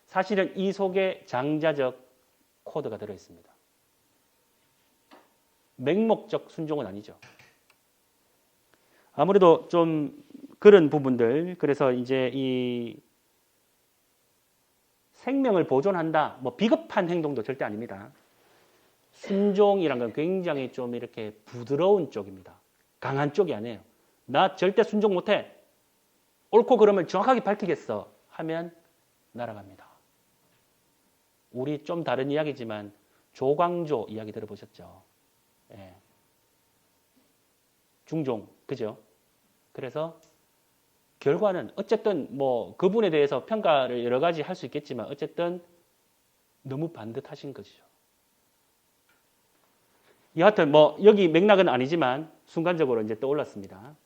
사실은 이 속에 장자적 코드가 들어 있습니다. 맹목적 순종은 아니죠. 아무래도 좀 그런 부분들, 그래서 이제 이 생명을 보존한다, 뭐 비겁한 행동도 절대 아닙니다. 순종이란 건 굉장히 좀 이렇게 부드러운 쪽입니다. 강한 쪽이 아니에요. 나 절대 순종 못해. 옳고 그름을 정확하게 밝히겠어 하면 날아갑니다. 우리 좀 다른 이야기지만 조광조 이야기 들어보셨죠? 중종, 그죠? 그래서 결과는 어쨌든 뭐 그분에 대해서 평가를 여러 가지 할 수 있겠지만 어쨌든 너무 반듯하신 것이죠. 여하튼 뭐 여기 맥락은 아니지만 순간적으로 이제 떠올랐습니다.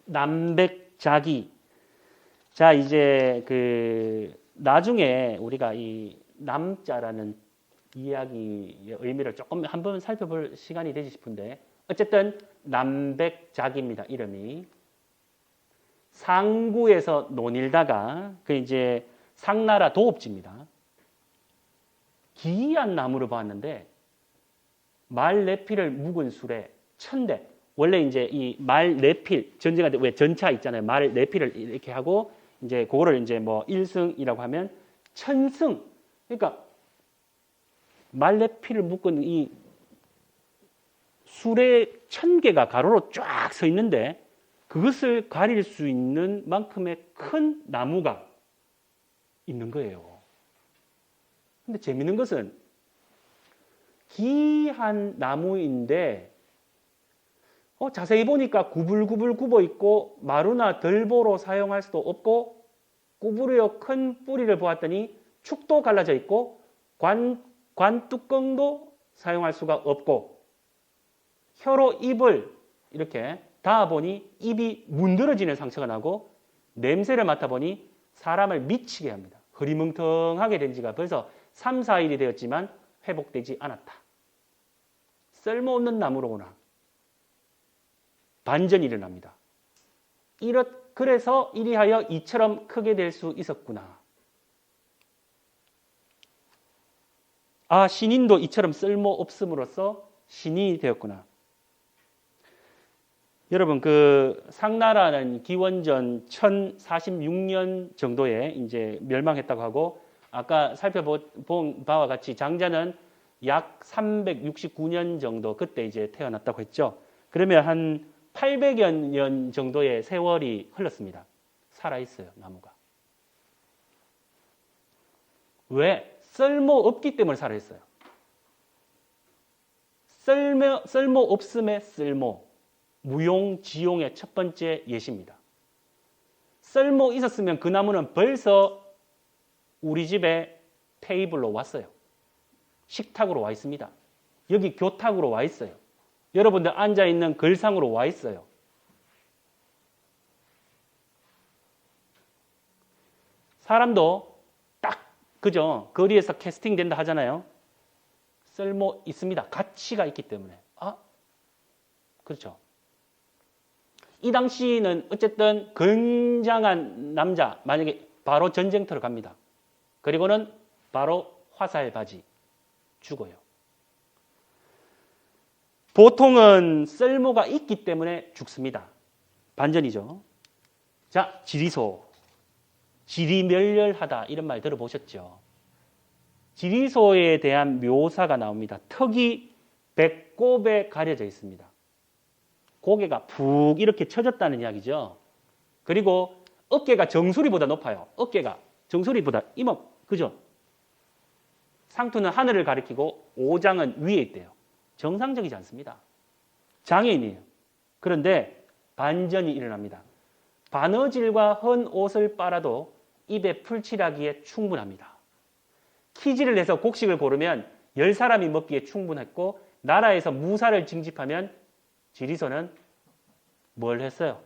남백자기. 자, 이제 그 나중에 우리가 이 남자라는 이야기의 의미를 조금 한번 살펴볼 시간이 되지 싶은데 어쨌든 남백자기입니다. 이름이. 상구에서 논일다가 그 이제 상나라 도읍지입니다. 기이한 나무를 보았는데 말레필을 묵은 술에 천대. 원래 이제 이 말레필 전쟁할 때 왜 전차 있잖아요. 말레필을 이렇게 하고 이제 그거를 이제 뭐 1승이라고 하면 천승. 그러니까 말레필을 묶은 이 술에 1000개가 가로로 쫙 서 있는데 그것을 가릴 수 있는 만큼의 큰 나무가 있는 거예요. 근데 재밌는 것은 기이한 나무인데 자세히 보니까 구불구불 굽어 있고 마루나 덜보로 사용할 수도 없고 구부려 큰 뿌리를 보았더니 축도 갈라져 있고 관뚜껑도 사용할 수가 없고 혀로 입을 이렇게 닿아보니 입이 문드러지는 상처가 나고 냄새를 맡아보니 사람을 미치게 합니다. 흐리멍텅하게 된 지가 벌써 3, 4일이 되었지만 회복되지 않았다. 쓸모없는 나무로구나. 반전이 일어납니다. 그래서 이리하여 이처럼 크게 될 수 있었구나. 아, 신인도 이처럼 쓸모없음으로써 신인이 되었구나. 여러분, 그 상나라는 기원전 1046년 정도에 이제 멸망했다고 하고 아까 살펴본 바와 같이 장자는 약 369년 정도 그때 이제 태어났다고 했죠. 그러면 한 800여 년 정도의 세월이 흘렀습니다. 살아있어요, 나무가. 왜? 쓸모없기 때문에 살아있어요. 쓸모없음의 쓸모. 무용지용의 첫 번째 예시입니다. 쓸모 있었으면 그 나무는 벌써 우리 집에 테이블로 왔어요. 식탁으로 와 있습니다. 여기 교탁으로 와 있어요. 여러분들 앉아있는 글상으로 와 있어요. 사람도 딱 그죠? 거리에서 캐스팅 된다 하잖아요. 쓸모 있습니다. 가치가 있기 때문에. 그렇죠. 이 당시는 어쨌든 건장한 남자, 만약에 바로 전쟁터로 갑니다. 그리고는 바로 화살바지 죽어요. 보통은 쓸모가 있기 때문에 죽습니다. 반전이죠. 자, 지리소. 지리멸렬하다 이런 말 들어보셨죠? 지리소에 대한 묘사가 나옵니다. 턱이 배꼽에 가려져 있습니다. 고개가 푹 이렇게 처졌다는 이야기죠. 그리고 어깨가 정수리보다 높아요. 어깨가 정수리보다 그죠? 상투는 하늘을 가리키고 오장은 위에 있대요. 정상적이지 않습니다. 장애인이에요. 그런데 반전이 일어납니다. 바느질과 헌 옷을 빨아도 입에 풀칠하기에 충분합니다. 키질을 해서 곡식을 고르면 10사람이 먹기에 충분했고 나라에서 무사를 징집하면 지리소는 뭘 했어요?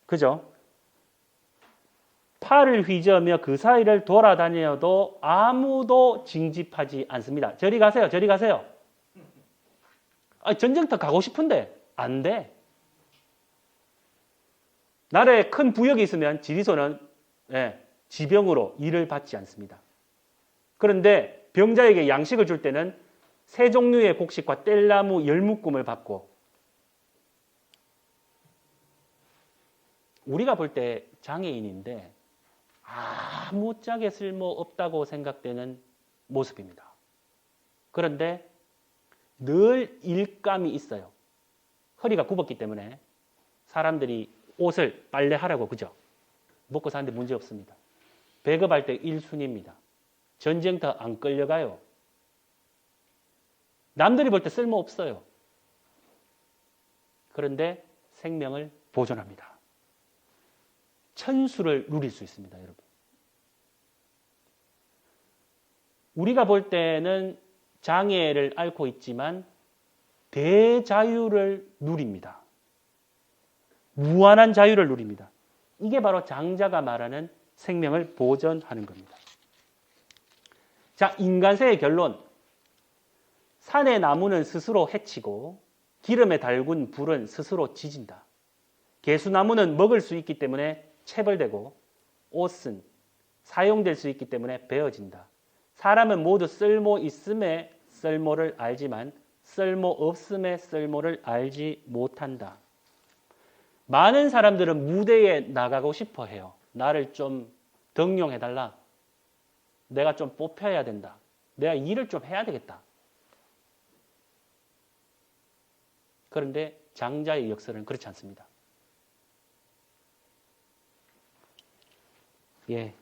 그죠? 팔을 휘저으며 그 사이를 돌아다녀도 아무도 징집하지 않습니다. 저리 가세요. 저리 가세요. 전쟁터 가고 싶은데 안 돼. 나라에 큰 부역이 있으면 지리소는 지병으로 일을 받지 않습니다. 그런데 병자에게 양식을 줄 때는 세 종류의 곡식과 뗄나무 열묶음을 받고 우리가 볼 때 장애인인데 아무짝에 쓸모없다고 생각되는 모습입니다. 그런데 늘 일감이 있어요. 허리가 굽었기 때문에 사람들이 옷을 빨래하라고 그죠? 먹고 사는데 문제 없습니다. 배급할 때 1순위입니다. 전쟁터 안 끌려가요. 남들이 볼 때 쓸모없어요. 그런데 생명을 보존합니다. 천수를 누릴 수 있습니다, 여러분. 우리가 볼 때는 장애를 앓고 있지만 대자유를 누립니다. 무한한 자유를 누립니다. 이게 바로 장자가 말하는 생명을 보존하는 겁니다. 자, 인간세의 결론. 산의 나무는 스스로 해치고 기름에 달군 불은 스스로 지진다. 개수나무는 먹을 수 있기 때문에 체벌되고 옷은 사용될 수 있기 때문에 베어진다. 사람은 모두 쓸모 있음에 쓸모를 알지만 쓸모 없음에 쓸모를 알지 못한다. 많은 사람들은 무대에 나가고 싶어 해요. 나를 좀 등용해달라. 내가 좀 뽑혀야 된다. 내가 일을 좀 해야 되겠다. 그런데 장자의 역설은 그렇지 않습니다. 예.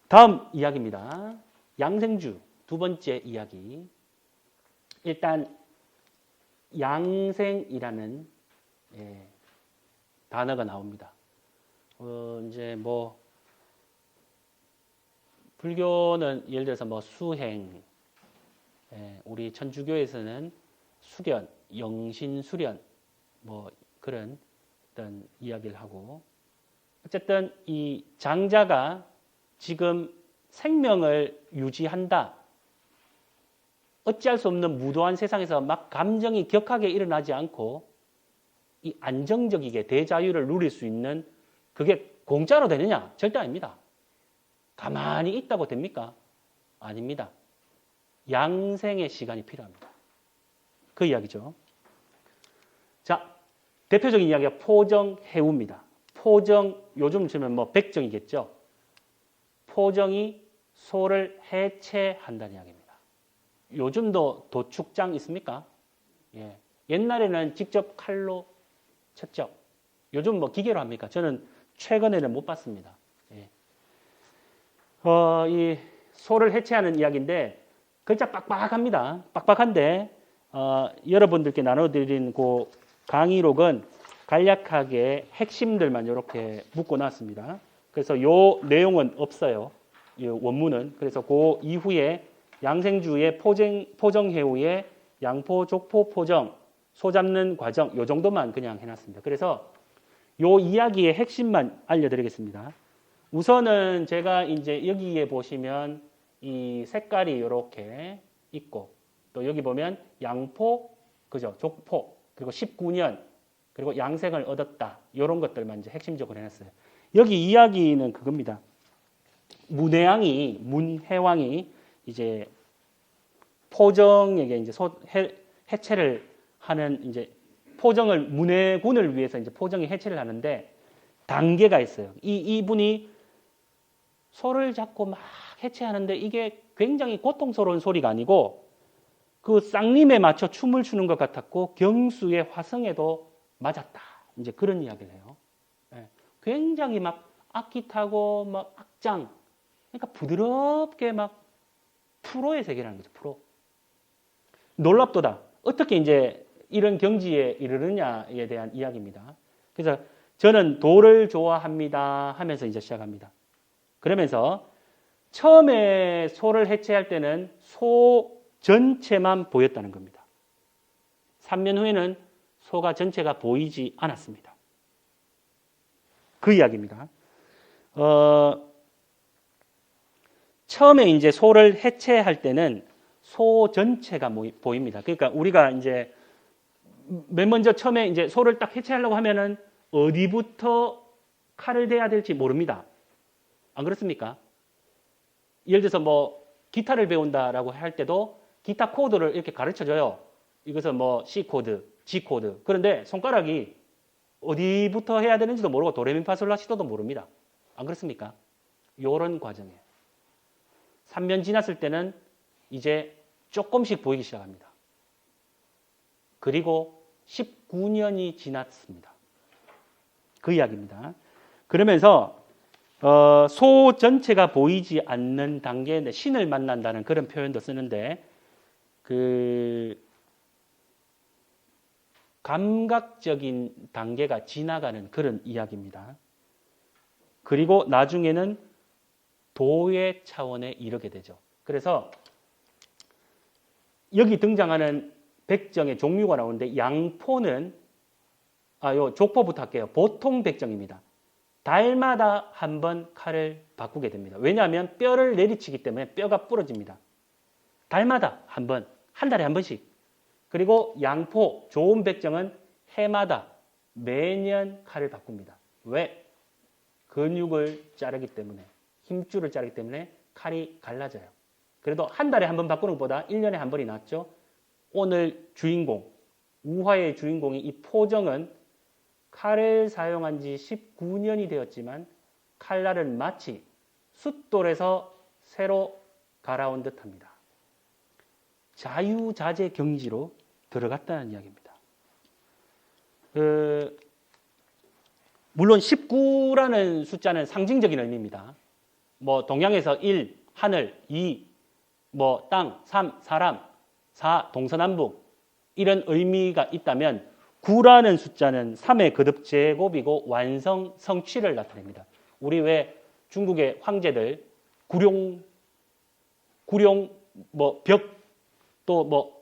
다음 이야기입니다. 양생주 두 번째 이야기. 일단 양생이라는 단어가 나옵니다. 이제 뭐 불교는 예를 들어서 뭐 수행, 우리 천주교에서는 수련, 영신수련 뭐 그런 어떤 이야기를 하고, 어쨌든 이 장자가 지금 생명을 유지한다. 어찌할 수 없는 무도한 세상에서 막 감정이 격하게 일어나지 않고 이 안정적이게 대자유를 누릴 수 있는 그게 공짜로 되느냐? 절대 아닙니다. 가만히 있다고 됩니까? 아닙니다. 양생의 시간이 필요합니다. 그 이야기죠. 자, 대표적인 이야기가 포정해우입니다. 포정, 요즘 치면 뭐 백정이겠죠. 포정이 소를 해체한다는 이야기입니다. 요즘도 도축장 있습니까? 예. 옛날에는 직접 칼로 쳤죠. 요즘 뭐 기계로 합니까? 저는 최근에는 못 봤습니다. 예. 이 소를 해체하는 이야기인데 글자 빡빡합니다. 빡빡한데 여러분들께 나눠드린 그 강의록은 간략하게 핵심들만 이렇게 묶어놨습니다. 그래서 요 내용은 없어요. 이 원문은. 그래서 그 이후에 양생주의 포정해우의 양포, 족포, 포정, 소 잡는 과정, 요 정도만 그냥 해놨습니다. 그래서 요 이야기의 핵심만 알려드리겠습니다. 우선은 제가 이제 여기에 보시면 이 색깔이 이렇게 있고, 또 여기 보면 양포, 그죠? 족포, 그리고 19년, 그리고 양생을 얻었다. 이런 것들만 이제 핵심적으로 해놨어요. 여기 이야기는 그겁니다. 문해왕이 이제 포정에게 이제 해체를 하는 이제 포정을 문해군을 위해서 이제 포정의 해체를 하는데 단계가 있어요. 이분이 소를 잡고 막 해체하는데 이게 굉장히 고통스러운 소리가 아니고 그 쌍림에 맞춰 춤을 추는 것 같았고 경수의 화성에도 맞았다. 이제 그런 이야기를 해요. 굉장히 막 악기 타고 막 악장, 그러니까 부드럽게 막 프로의 세계라는 거죠. 프로. 놀랍도다. 어떻게 이제 이런 경지에 이르느냐에 대한 이야기입니다. 그래서 저는 도를 좋아합니다 하면서 이제 시작합니다. 그러면서 처음에 소를 해체할 때는 소 전체만 보였다는 겁니다. 3년 후에는 소가 전체가 보이지 않았습니다. 그 이야기입니다. 처음에 이제 소를 해체할 때는 소 전체가 보입니다. 그러니까 우리가 이제 맨 먼저 처음에 이제 소를 딱 해체하려고 하면은 어디부터 칼을 대야 될지 모릅니다. 안 그렇습니까? 예를 들어서 뭐 기타를 배운다라고 할 때도 기타 코드를 이렇게 가르쳐 줘요. 이것은 뭐 C 코드, G 코드. 그런데 손가락이 어디부터 해야 되는지도 모르고 도레미파솔라시도도 모릅니다. 안 그렇습니까? 이런 과정이에요. 3년 지났을 때는 이제 조금씩 보이기 시작합니다. 그리고 19년이 지났습니다. 그 이야기입니다. 그러면서 소 전체가 보이지 않는 단계에 신을 만난다는 그런 표현도 쓰는데 감각적인 단계가 지나가는 그런 이야기입니다. 그리고 나중에는 도의 차원에 이르게 되죠. 그래서 여기 등장하는 백정의 종류가 나오는데 양포는 요 족포부터 할게요. 보통 백정입니다. 달마다 한 번 칼을 바꾸게 됩니다. 왜냐하면 뼈를 내리치기 때문에 뼈가 부러집니다. 달마다 한 번, 한 달에 한 번씩. 그리고 양포, 좋은 백정은 해마다 매년 칼을 바꿉니다. 왜? 근육을 자르기 때문에, 힘줄을 자르기 때문에 칼이 갈라져요. 그래도 한 달에 한 번 바꾸는 것보다 1년에 한 번이 낫죠. 오늘 주인공, 우화의 주인공이 이 포정은 칼을 사용한 지 19년이 되었지만 칼날을 마치 숫돌에서 새로 갈아온 듯합니다. 자유자재 경지로 들어갔다는 이야기입니다. 물론 19라는 숫자는 상징적인 의미입니다. 뭐 동양에서 1, 하늘, 2, 뭐 땅, 3, 사람, 4, 동서남북 이런 의미가 있다면 9라는 숫자는 3의 거듭 제곱이고 완성, 성취를 나타냅니다. 우리 왜 중국의 황제들 구룡 뭐 벽 또 뭐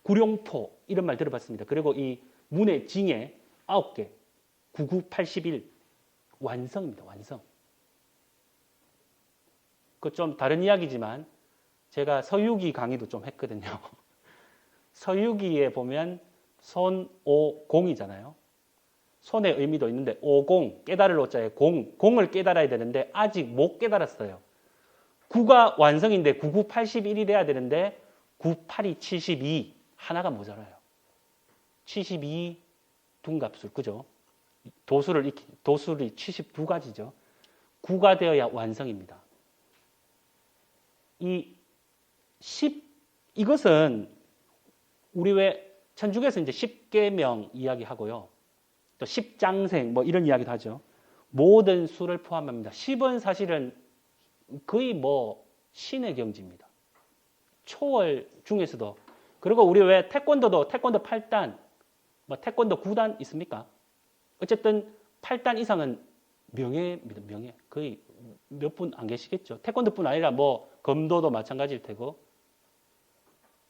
구룡포 이런 말 들어봤습니다. 그리고 이 문의 징에 9개 9981 완성입니다. 완성. 그 좀 다른 이야기지만 제가 서유기 강의도 좀 했거든요. 서유기에 보면 손오공이잖아요. 손의 의미도 있는데 오공, 깨달을 오자에 공을 깨달아야 되는데 아직 못 깨달았어요. 9가 완성인데 9981이 돼야 되는데 98이 72 하나가 모자라요. 72 둔갑술 그죠? 도술이 72가지죠. 9가 되어야 완성입니다. 이 10 이것은 우리 왜 천주교에서 이제 10계명 이야기하고요. 또 10장생 뭐 이런 이야기도 하죠. 모든 수를 포함합니다. 10은 사실은 거의 뭐 신의 경지입니다. 초월 중에서도. 그리고 우리 왜 태권도도 태권도 8단, 뭐 태권도 9단 있습니까? 어쨌든 8단 이상은 명예입니다. 명예. 거의 몇 분 안 계시겠죠. 태권도뿐 아니라 뭐 검도도 마찬가지일 테고.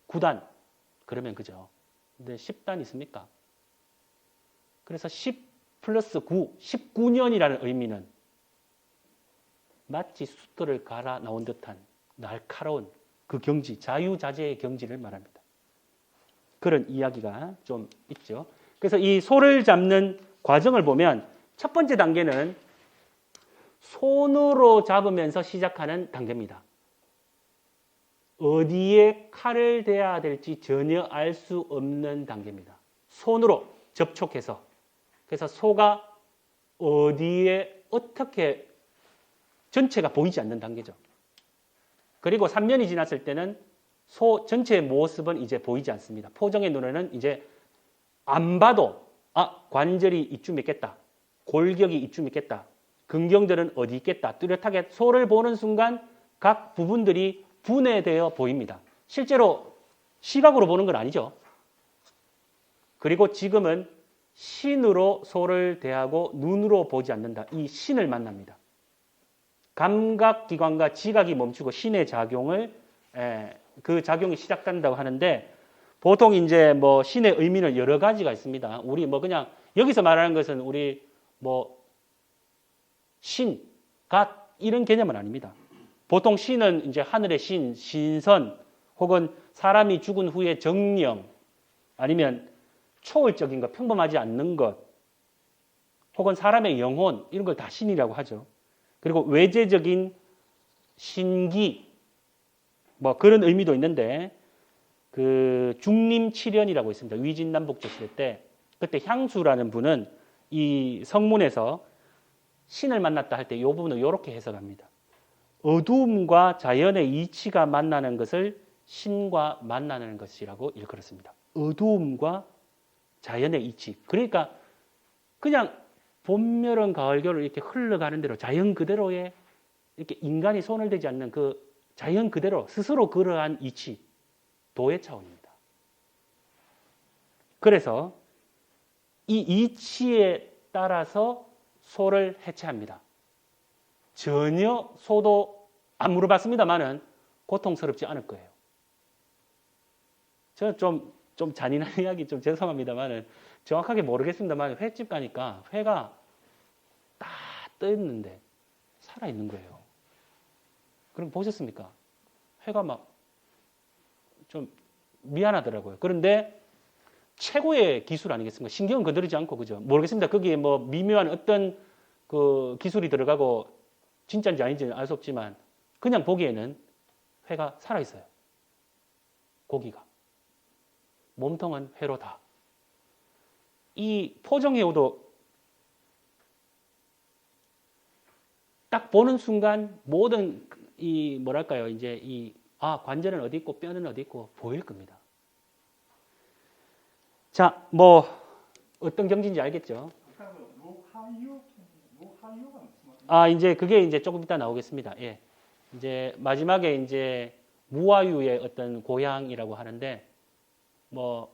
9단 그러면 그죠. 근데 10단 있습니까? 그래서 10 플러스 9, 19년이라는 의미는 마치 숫돌을 갈아 나온 듯한 날카로운 그 경지, 자유자재의 경지를 말합니다. 그런 이야기가 좀 있죠. 그래서 이 소를 잡는 과정을 보면 첫 번째 단계는 손으로 잡으면서 시작하는 단계입니다. 어디에 칼을 대야 될지 전혀 알 수 없는 단계입니다. 손으로 접촉해서. 그래서 소가 어디에 어떻게 전체가 보이지 않는 단계죠. 그리고 3년이 지났을 때는 소 전체의 모습은 이제 보이지 않습니다. 포정의 눈에는 이제 안 봐도 관절이 이쯤 있겠다. 골격이 이쯤 있겠다. 근경들은 어디 있겠다. 뚜렷하게 소를 보는 순간 각 부분들이 분해되어 보입니다. 실제로 시각으로 보는 건 아니죠. 그리고 지금은 신으로 소를 대하고 눈으로 보지 않는다. 이 신을 만납니다. 감각기관과 지각이 멈추고 신의 작용을 그 작용이 시작된다고 하는데 보통 이제 뭐 신의 의미는 여러 가지가 있습니다. 우리 뭐 그냥 여기서 말하는 것은 우리 뭐 신, 갓 이런 개념은 아닙니다. 보통 신은 이제 하늘의 신, 신선 혹은 사람이 죽은 후에 정령 아니면 초월적인 것, 평범하지 않는 것 혹은 사람의 영혼 이런 걸 다 신이라고 하죠. 그리고 외재적인 신기 뭐 그런 의미도 있는데 그 중림칠연이라고 있습니다. 위진남북조 시대 때 그때 향수라는 분은 이 성문에서 신을 만났다 할 때 이 부분을 이렇게 해석합니다. 어두움과 자연의 이치가 만나는 것을 신과 만나는 것이라고 일컬었습니다. 어두움과 자연의 이치. 그러니까 그냥 봄, 여름, 가을, 겨울 이렇게 흘러가는 대로 자연 그대로의 이렇게 인간이 손을 대지 않는 그 자연 그대로 스스로 그러한 이치, 도의 차원입니다. 그래서 이 이치에 따라서 소를 해체합니다. 전혀 소도 안 물어봤습니다만은 고통스럽지 않을 거예요. 저는 좀 잔인한 이야기 좀 죄송합니다만은 정확하게 모르겠습니다만 횟집 가니까 회가 딱 떠있는데 살아있는 거예요. 그럼 보셨습니까? 회가 막 좀 미안하더라고요. 그런데 최고의 기술 아니겠습니까? 신경은 건드리지 않고, 그죠? 모르겠습니다. 거기에 뭐 미묘한 어떤 그 기술이 들어가고 진짜인지 아닌지는 알 수 없지만 그냥 보기에는 회가 살아있어요. 고기가. 몸통은 회로다. 이 포정해우도 딱 보는 순간 모든 이 뭐랄까요, 이제 관절은 어디 있고 뼈는 어디 있고 보일 겁니다. 자, 뭐 어떤 경지인지 알겠죠? 아까 그 무하유가 무슨 이제 그게 이제 조금 이따 나오겠습니다. 예. 이제 마지막에 이제 무하유의 어떤 고향이라고 하는데 뭐가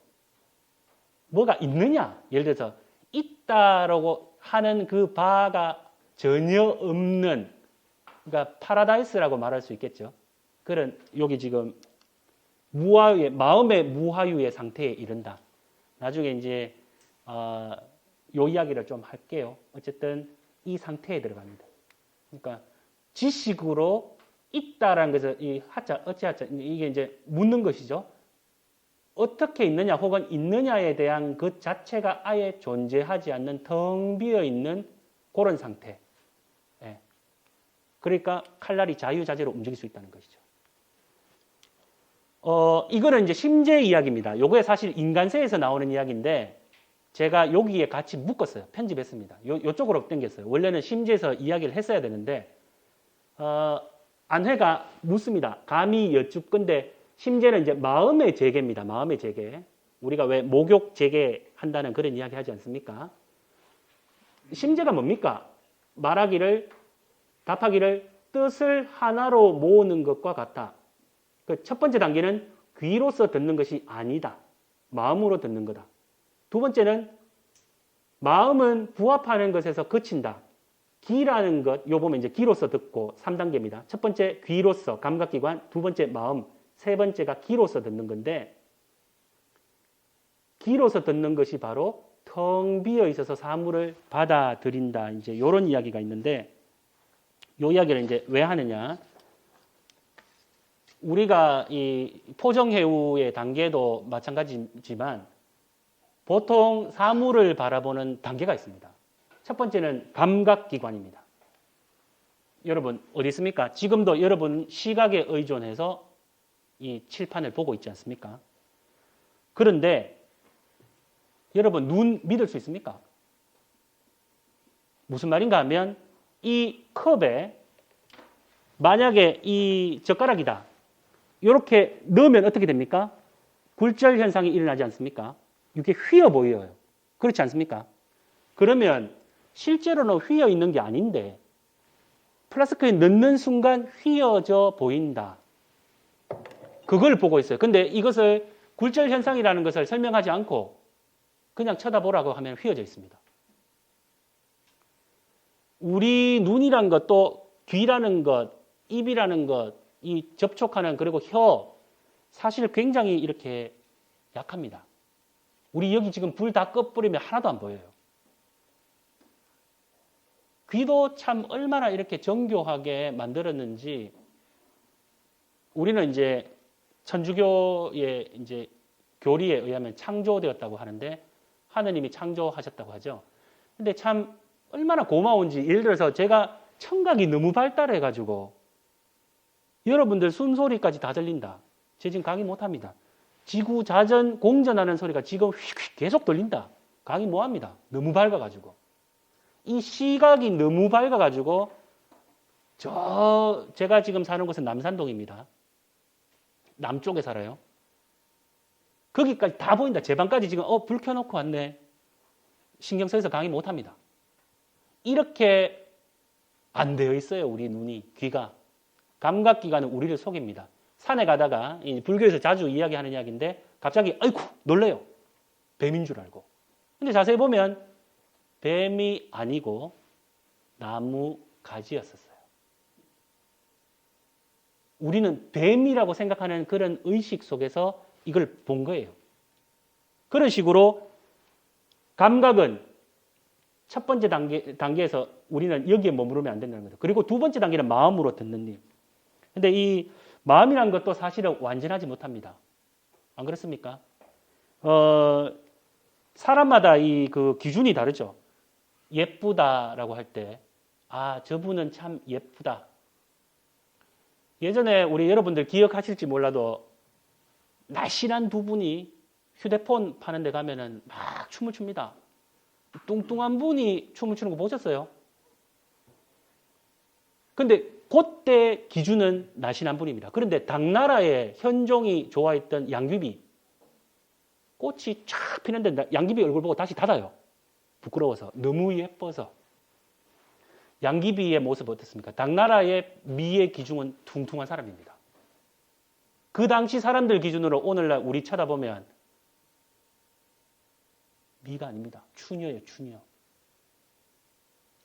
있느냐? 예를 들어서 있다라고 하는 그 바가 전혀 없는, 그러니까 파라다이스라고 말할 수 있겠죠. 그런 여기 지금 무하유의 마음의 무하유의 상태에 이른다. 나중에 이제 요 이야기를 좀 할게요. 어쨌든 이 상태에 들어갑니다. 그러니까 지식으로 있다라는 것을 이 하자 어찌하자 이게 이제 묻는 것이죠. 어떻게 있느냐 혹은 있느냐에 대한 그 자체가 아예 존재하지 않는 텅 비어 있는 그런 상태. 예. 그러니까 칼날이 자유자재로 움직일 수 있다는 것이죠. 이거는 이제 심재 이야기입니다. 요거에 사실 인간세에서 나오는 이야기인데 제가 여기에 같이 묶었어요. 편집했습니다. 요쪽으로 당겼어요. 원래는 심재에서 이야기를 했어야 되는데 안회가 묻습니다. 감히 여쭙건데 심재는 이제 마음의 재개입니다. 마음의 재개. 우리가 왜 목욕 재개 한다는 그런 이야기 하지 않습니까? 심재가 뭡니까? 답하기를 뜻을 하나로 모으는 것과 같아. 그 첫 번째 단계는 귀로서 듣는 것이 아니다. 마음으로 듣는 거다. 두 번째는 마음은 부합하는 것에서 그친다. 귀라는 것, 요 보면 이제 귀로서 듣고 3단계입니다. 첫 번째 귀로서 감각기관, 두 번째 마음, 세 번째가 귀로서 듣는 건데 귀로서 듣는 것이 바로 텅 비어 있어서 사물을 받아들인다. 이제 요런 이야기가 있는데 요 이야기를 이제 왜 하느냐? 우리가 이 포정해우의 단계도 마찬가지지만 보통 사물을 바라보는 단계가 있습니다. 첫 번째는 감각기관입니다. 여러분 어디 있습니까? 지금도 여러분 시각에 의존해서 이 칠판을 보고 있지 않습니까? 그런데 여러분 눈 믿을 수 있습니까? 무슨 말인가 하면 이 컵에 만약에 이 젓가락이다. 이렇게 넣으면 어떻게 됩니까? 굴절 현상이 일어나지 않습니까? 이게 휘어 보여요. 그렇지 않습니까? 그러면 실제로는 휘어 있는 게 아닌데 플라스크에 넣는 순간 휘어져 보인다. 그걸 보고 있어요. 근데 이것을 굴절 현상이라는 것을 설명하지 않고 그냥 쳐다보라고 하면 휘어져 있습니다. 우리 눈이란 것, 또 귀라는 것, 입이라는 것, 이 접촉하는 그리고 혀, 사실 굉장히 이렇게 약합니다. 우리 여기 지금 불 다 꺼버리면 하나도 안 보여요. 귀도 참 얼마나 이렇게 정교하게 만들었는지 우리는 이제 천주교의 이제 교리에 의하면 창조되었다고 하는데 하느님이 창조하셨다고 하죠. 근데 참 얼마나 고마운지 예를 들어서 제가 청각이 너무 발달해가지고 여러분들 숨소리까지 다 들린다. 제 지금 강의 못합니다. 지구 자전 공전하는 소리가 지금 휙휙 계속 들린다. 강의 못합니다. 너무 밝아가지고. 이 시각이 너무 밝아가지고 제가 지금 사는 곳은 남산동입니다. 남쪽에 살아요. 거기까지 다 보인다. 제 방까지 지금 불 켜놓고 왔네. 신경 써서 강의 못합니다. 이렇게 안 되어 있어요. 우리 눈이, 귀가. 감각기관은 우리를 속입니다. 산에 가다가 불교에서 자주 이야기하는 이야기인데 갑자기 아이고 놀래요. 뱀인 줄 알고. 근데 자세히 보면 뱀이 아니고 나무 가지였었어요. 우리는 뱀이라고 생각하는 그런 의식 속에서 이걸 본 거예요. 그런 식으로 감각은 첫 번째 단계에서 우리는 여기에 머무르면 안 된다는 거죠. 그리고 두 번째 단계는 마음으로 듣는 일. 근데 이 마음이라는 것도 사실은 완전하지 못합니다. 안 그렇습니까? 사람마다 이 그 기준이 다르죠. 예쁘다라고 할 때, 아, 저분은 참 예쁘다. 예전에 우리 여러분들 기억하실지 몰라도 날씬한 두 분이 휴대폰 파는 데 가면은 막 춤을 춥니다. 뚱뚱한 분이 춤을 추는 거 보셨어요? 근데 그때 기준은 날씬한 분입니다. 그런데 당나라의 현종이 좋아했던 양귀비, 꽃이 쫙 피는데 양귀비 얼굴 보고 다시 닫아요. 부끄러워서. 너무 예뻐서. 양귀비의 모습 어떻습니까? 당나라의 미의 기준은 퉁퉁한 사람입니다. 그 당시 사람들 기준으로 오늘날 우리 쳐다보면 미가 아닙니다. 추녀예요, 추녀.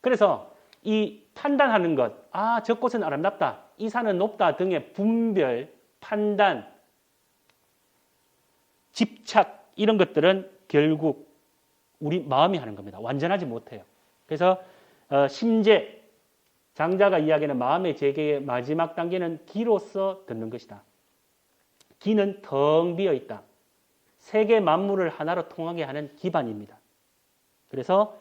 그래서 이 판단하는 것, 아, 저 꽃은 아름답다, 이 산은 높다 등의 분별, 판단, 집착 이런 것들은 결국 우리 마음이 하는 겁니다. 완전하지 못해요. 그래서 심재, 장자가 이야기하는 마음의 재개의 마지막 단계는 기로서 듣는 것이다. 기는 텅 비어 있다. 세계 만물을 하나로 통하게 하는 기반입니다. 그래서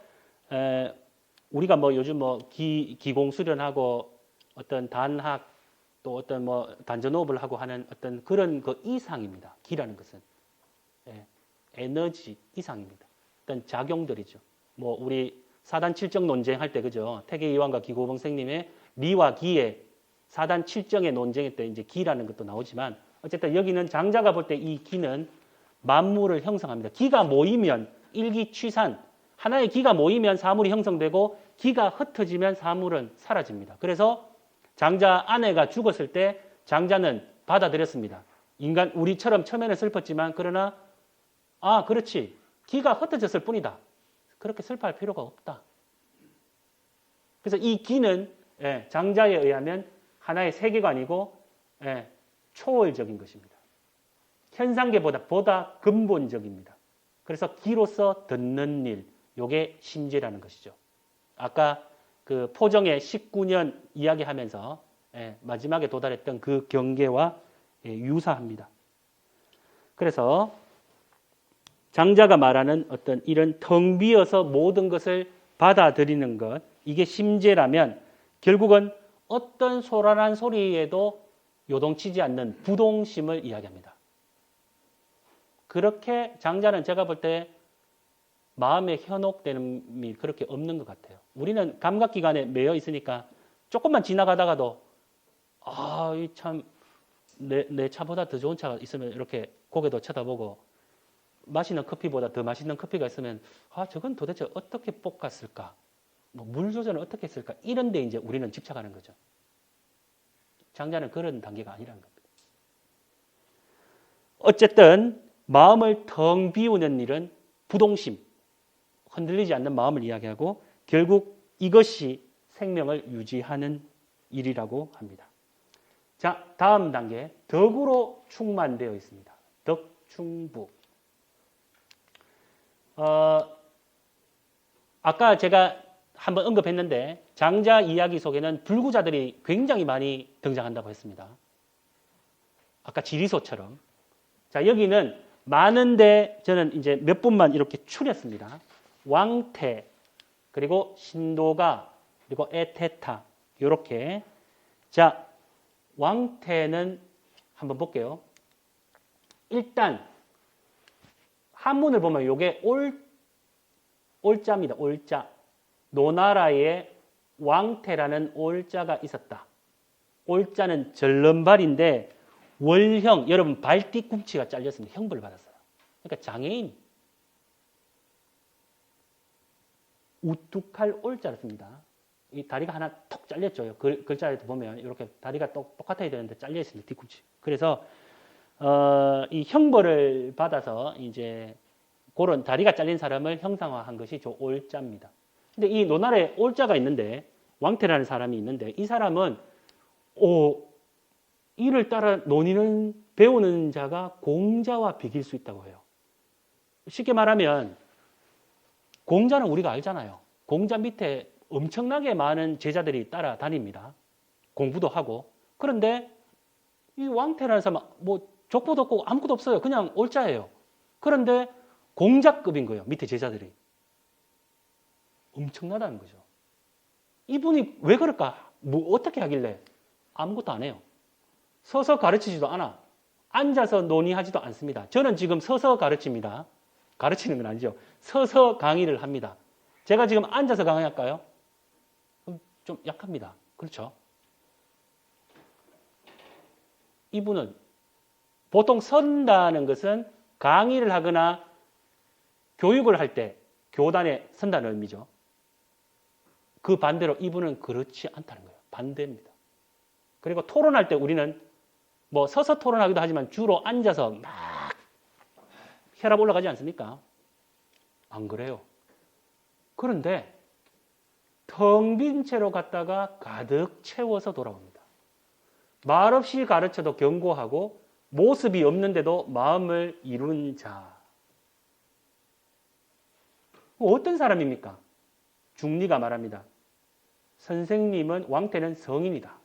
우리가 뭐 요즘 뭐 기공 수련하고 어떤 단학 또 어떤 뭐 단전호흡을 하고 하는 어떤 그런 그 이상입니다. 기라는 것은 에너지 이상입니다. 어떤 작용들이죠. 뭐 우리 사단 칠정 논쟁할 때 그죠? 태계이왕과 기고봉 선생님의 리와 기의 사단 칠정의 논쟁할 때 이제 기라는 것도 나오지만 어쨌든 여기는 장자가 볼 때 이 기는 만물을 형성합니다. 기가 모이면 일기취산, 하나의 기가 모이면 사물이 형성되고 기가 흩어지면 사물은 사라집니다. 그래서 장자 아내가 죽었을 때 장자는 받아들였습니다. 인간 우리처럼 처음에는 슬펐지만 그러나 아, 그렇지. 기가 흩어졌을 뿐이다. 그렇게 슬퍼할 필요가 없다. 그래서 이 기는 장자에 의하면 하나의 세계관이고 초월적인 것입니다. 현상계보다 근본적입니다. 그래서 기로서 듣는 일, 요게 심재라는 것이죠. 아까 그 포정의 19년 이야기하면서 마지막에 도달했던 그 경계와 유사합니다. 그래서 장자가 말하는 어떤 이런 텅 비어서 모든 것을 받아들이는 것, 이게 심재라면 결국은 어떤 소란한 소리에도 요동치지 않는 부동심을 이야기합니다. 그렇게 장자는 제가 볼 때 마음의 현혹됨이 그렇게 없는 것 같아요. 우리는 감각기관에 매여 있으니까 조금만 지나가다가도 아, 이 참 내 차보다 더 좋은 차가 있으면 이렇게 고개도 쳐다보고 마시는 커피보다 더 맛있는 커피가 있으면 아, 저건 도대체 어떻게 볶았을까? 뭐 물 조절을 어떻게 했을까? 이런 데 이제 우리는 집착하는 거죠. 장자는 그런 단계가 아니라는 겁니다. 어쨌든 마음을 텅 비우는 일은 부동심, 흔들리지 않는 마음을 이야기하고 결국 이것이 생명을 유지하는 일이라고 합니다. 자, 다음 단계, 덕으로 충만되어 있습니다. 덕충부. 아까 제가 한번 언급했는데 장자 이야기 속에는 불구자들이 굉장히 많이 등장한다고 했습니다. 아까 지리소처럼. 자, 여기는 많은데 저는 이제 몇 분만 이렇게 추렸습니다. 왕태, 그리고 신도가, 그리고 에테타, 이렇게. 자, 왕태는 한번 볼게요. 일단 한문을 보면 이게 올자입니다. 올자. 노나라에 왕태라는 올자가 있었다. 올자는 절름발인데 월형, 여러분 발 뒤꿈치가 잘렸습니다. 형벌을 받았어요. 그러니까 장애인. 우뚝할 올자를 씁니다. 이 다리가 하나 톡 잘렸죠. 글자에도 보면 이렇게 다리가 똑같아야 되는데 잘려 있습니다. 뒤꿈치. 그래서 이 형벌을 받아서 이제 그런 다리가 잘린 사람을 형상화한 것이 저 올자입니다. 근데 이 노날에 올자가 있는데 왕태라는 사람이 있는데 이 사람은 이를 따라 논의는 배우는 자가 공자와 비길 수 있다고 해요. 쉽게 말하면 공자는 우리가 알잖아요. 공자 밑에 엄청나게 많은 제자들이 따라다닙니다. 공부도 하고. 그런데 이 왕태라는 사람은 뭐 족보도 없고 아무것도 없어요. 그냥 올자예요. 그런데 공자급인 거예요. 밑에 제자들이. 엄청나다는 거죠. 이분이 왜 그럴까? 뭐 어떻게 하길래? 아무것도 안 해요. 서서 가르치지도 않아. 앉아서 논의하지도 않습니다. 저는 지금 서서 가르칩니다. 가르치는 건 아니죠. 서서 강의를 합니다. 제가 지금 앉아서 강의할까요? 좀 약합니다. 그렇죠? 이분은 보통 선다는 것은 강의를 하거나 교육을 할 때 교단에 선다는 의미죠. 그 반대로 이분은 그렇지 않다는 거예요. 반대입니다. 그리고 토론할 때 우리는 뭐 서서 토론하기도 하지만 주로 앉아서 막 혈압 올라가지 않습니까? 안 그래요. 그런데 텅 빈 채로 갔다가 가득 채워서 돌아옵니다. 말없이 가르쳐도 경고하고 모습이 없는데도 마음을 이루는 자. 어떤 사람입니까? 중리가 말합니다. 선생님은 왕태는 성인이다.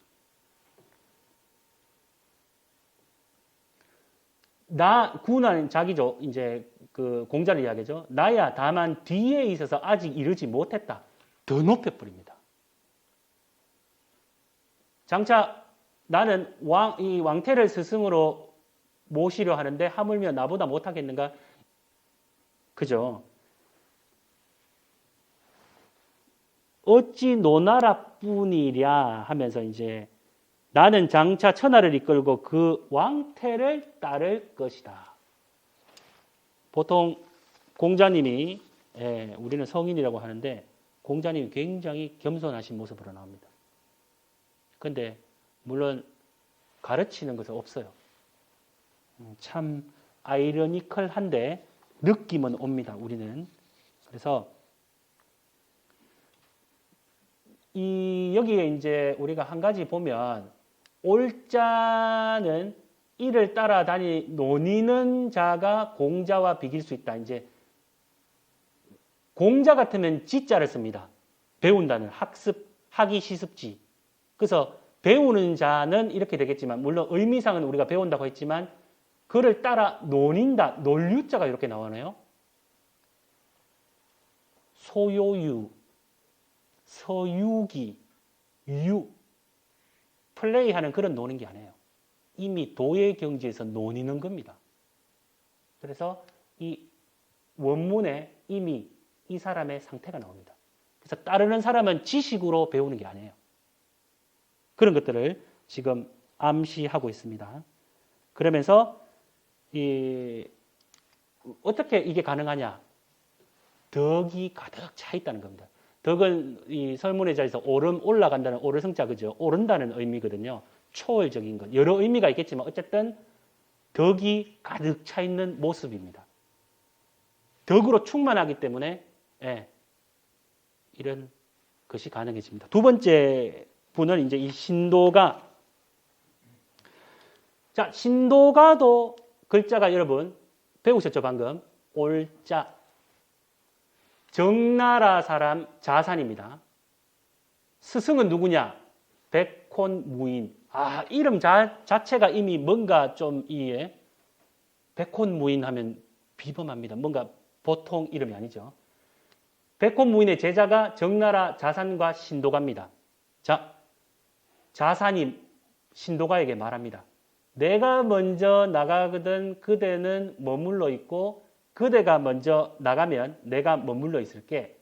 구는 자기죠. 이제 그 공자를 이야기죠. 나야 다만 뒤에 있어서 아직 이르지 못했다. 더 높여버립니다. 장차 나는 이 왕태를 스승으로 모시려 하는데 하물며 나보다 못하겠는가? 그죠? 어찌 노나라뿐이랴 하면서 이제 나는 장차 천하를 이끌고 그 왕태를 따를 것이다. 보통 공자님이 우리는 성인이라고 하는데 공자님이 굉장히 겸손하신 모습으로 나옵니다. 그런데 물론 가르치는 것은 없어요. 참 아이러니컬한데 느낌은 옵니다. 우리는. 그래서 여기에 이제 우리가 한 가지 보면 올자는 이를 따라다니 논의는 자가 공자와 비길 수 있다. 이제 공자 같으면 지자를 씁니다. 배운다는 학습, 학이 시습지. 그래서 배우는 자는 이렇게 되겠지만 물론 의미상은 우리가 배운다고 했지만 그를 따라 논인다. 논류자가 이렇게 나오나요? 소요유, 서유기, 유. 플레이하는 그런 노는 게 아니에요. 이미 도의 경지에서 논이는 겁니다. 그래서 이 원문에 이미 이 사람의 상태가 나옵니다. 그래서 따르는 사람은 지식으로 배우는 게 아니에요. 그런 것들을 지금 암시하고 있습니다. 그러면서 어떻게 이게 가능하냐? 덕이 가득 차 있다는 겁니다. 덕은 이 설문의 자에서 올라간다는 오르성자 그죠? 오른다는 의미거든요. 초월적인 것. 여러 의미가 있겠지만 어쨌든 덕이 가득 차 있는 모습입니다. 덕으로 충만하기 때문에 이런 것이 가능해집니다. 두 번째 분은 이제 이 신도가. 자, 신도가도 글자가 여러분 배우셨죠 방금? 올자. 정나라 사람 자산입니다. 스승은 누구냐? 백혼무인. 이름 자체가 이미 뭔가 좀 백혼무인 하면 비범합니다. 뭔가 보통 이름이 아니죠. 백혼무인의 제자가 정나라 자산과 신도가입니다. 자, 자산이 신도가에게 말합니다. 내가 먼저 나가거든 그대는 머물러 있고 그대가 먼저 나가면 내가 머물러 있을게.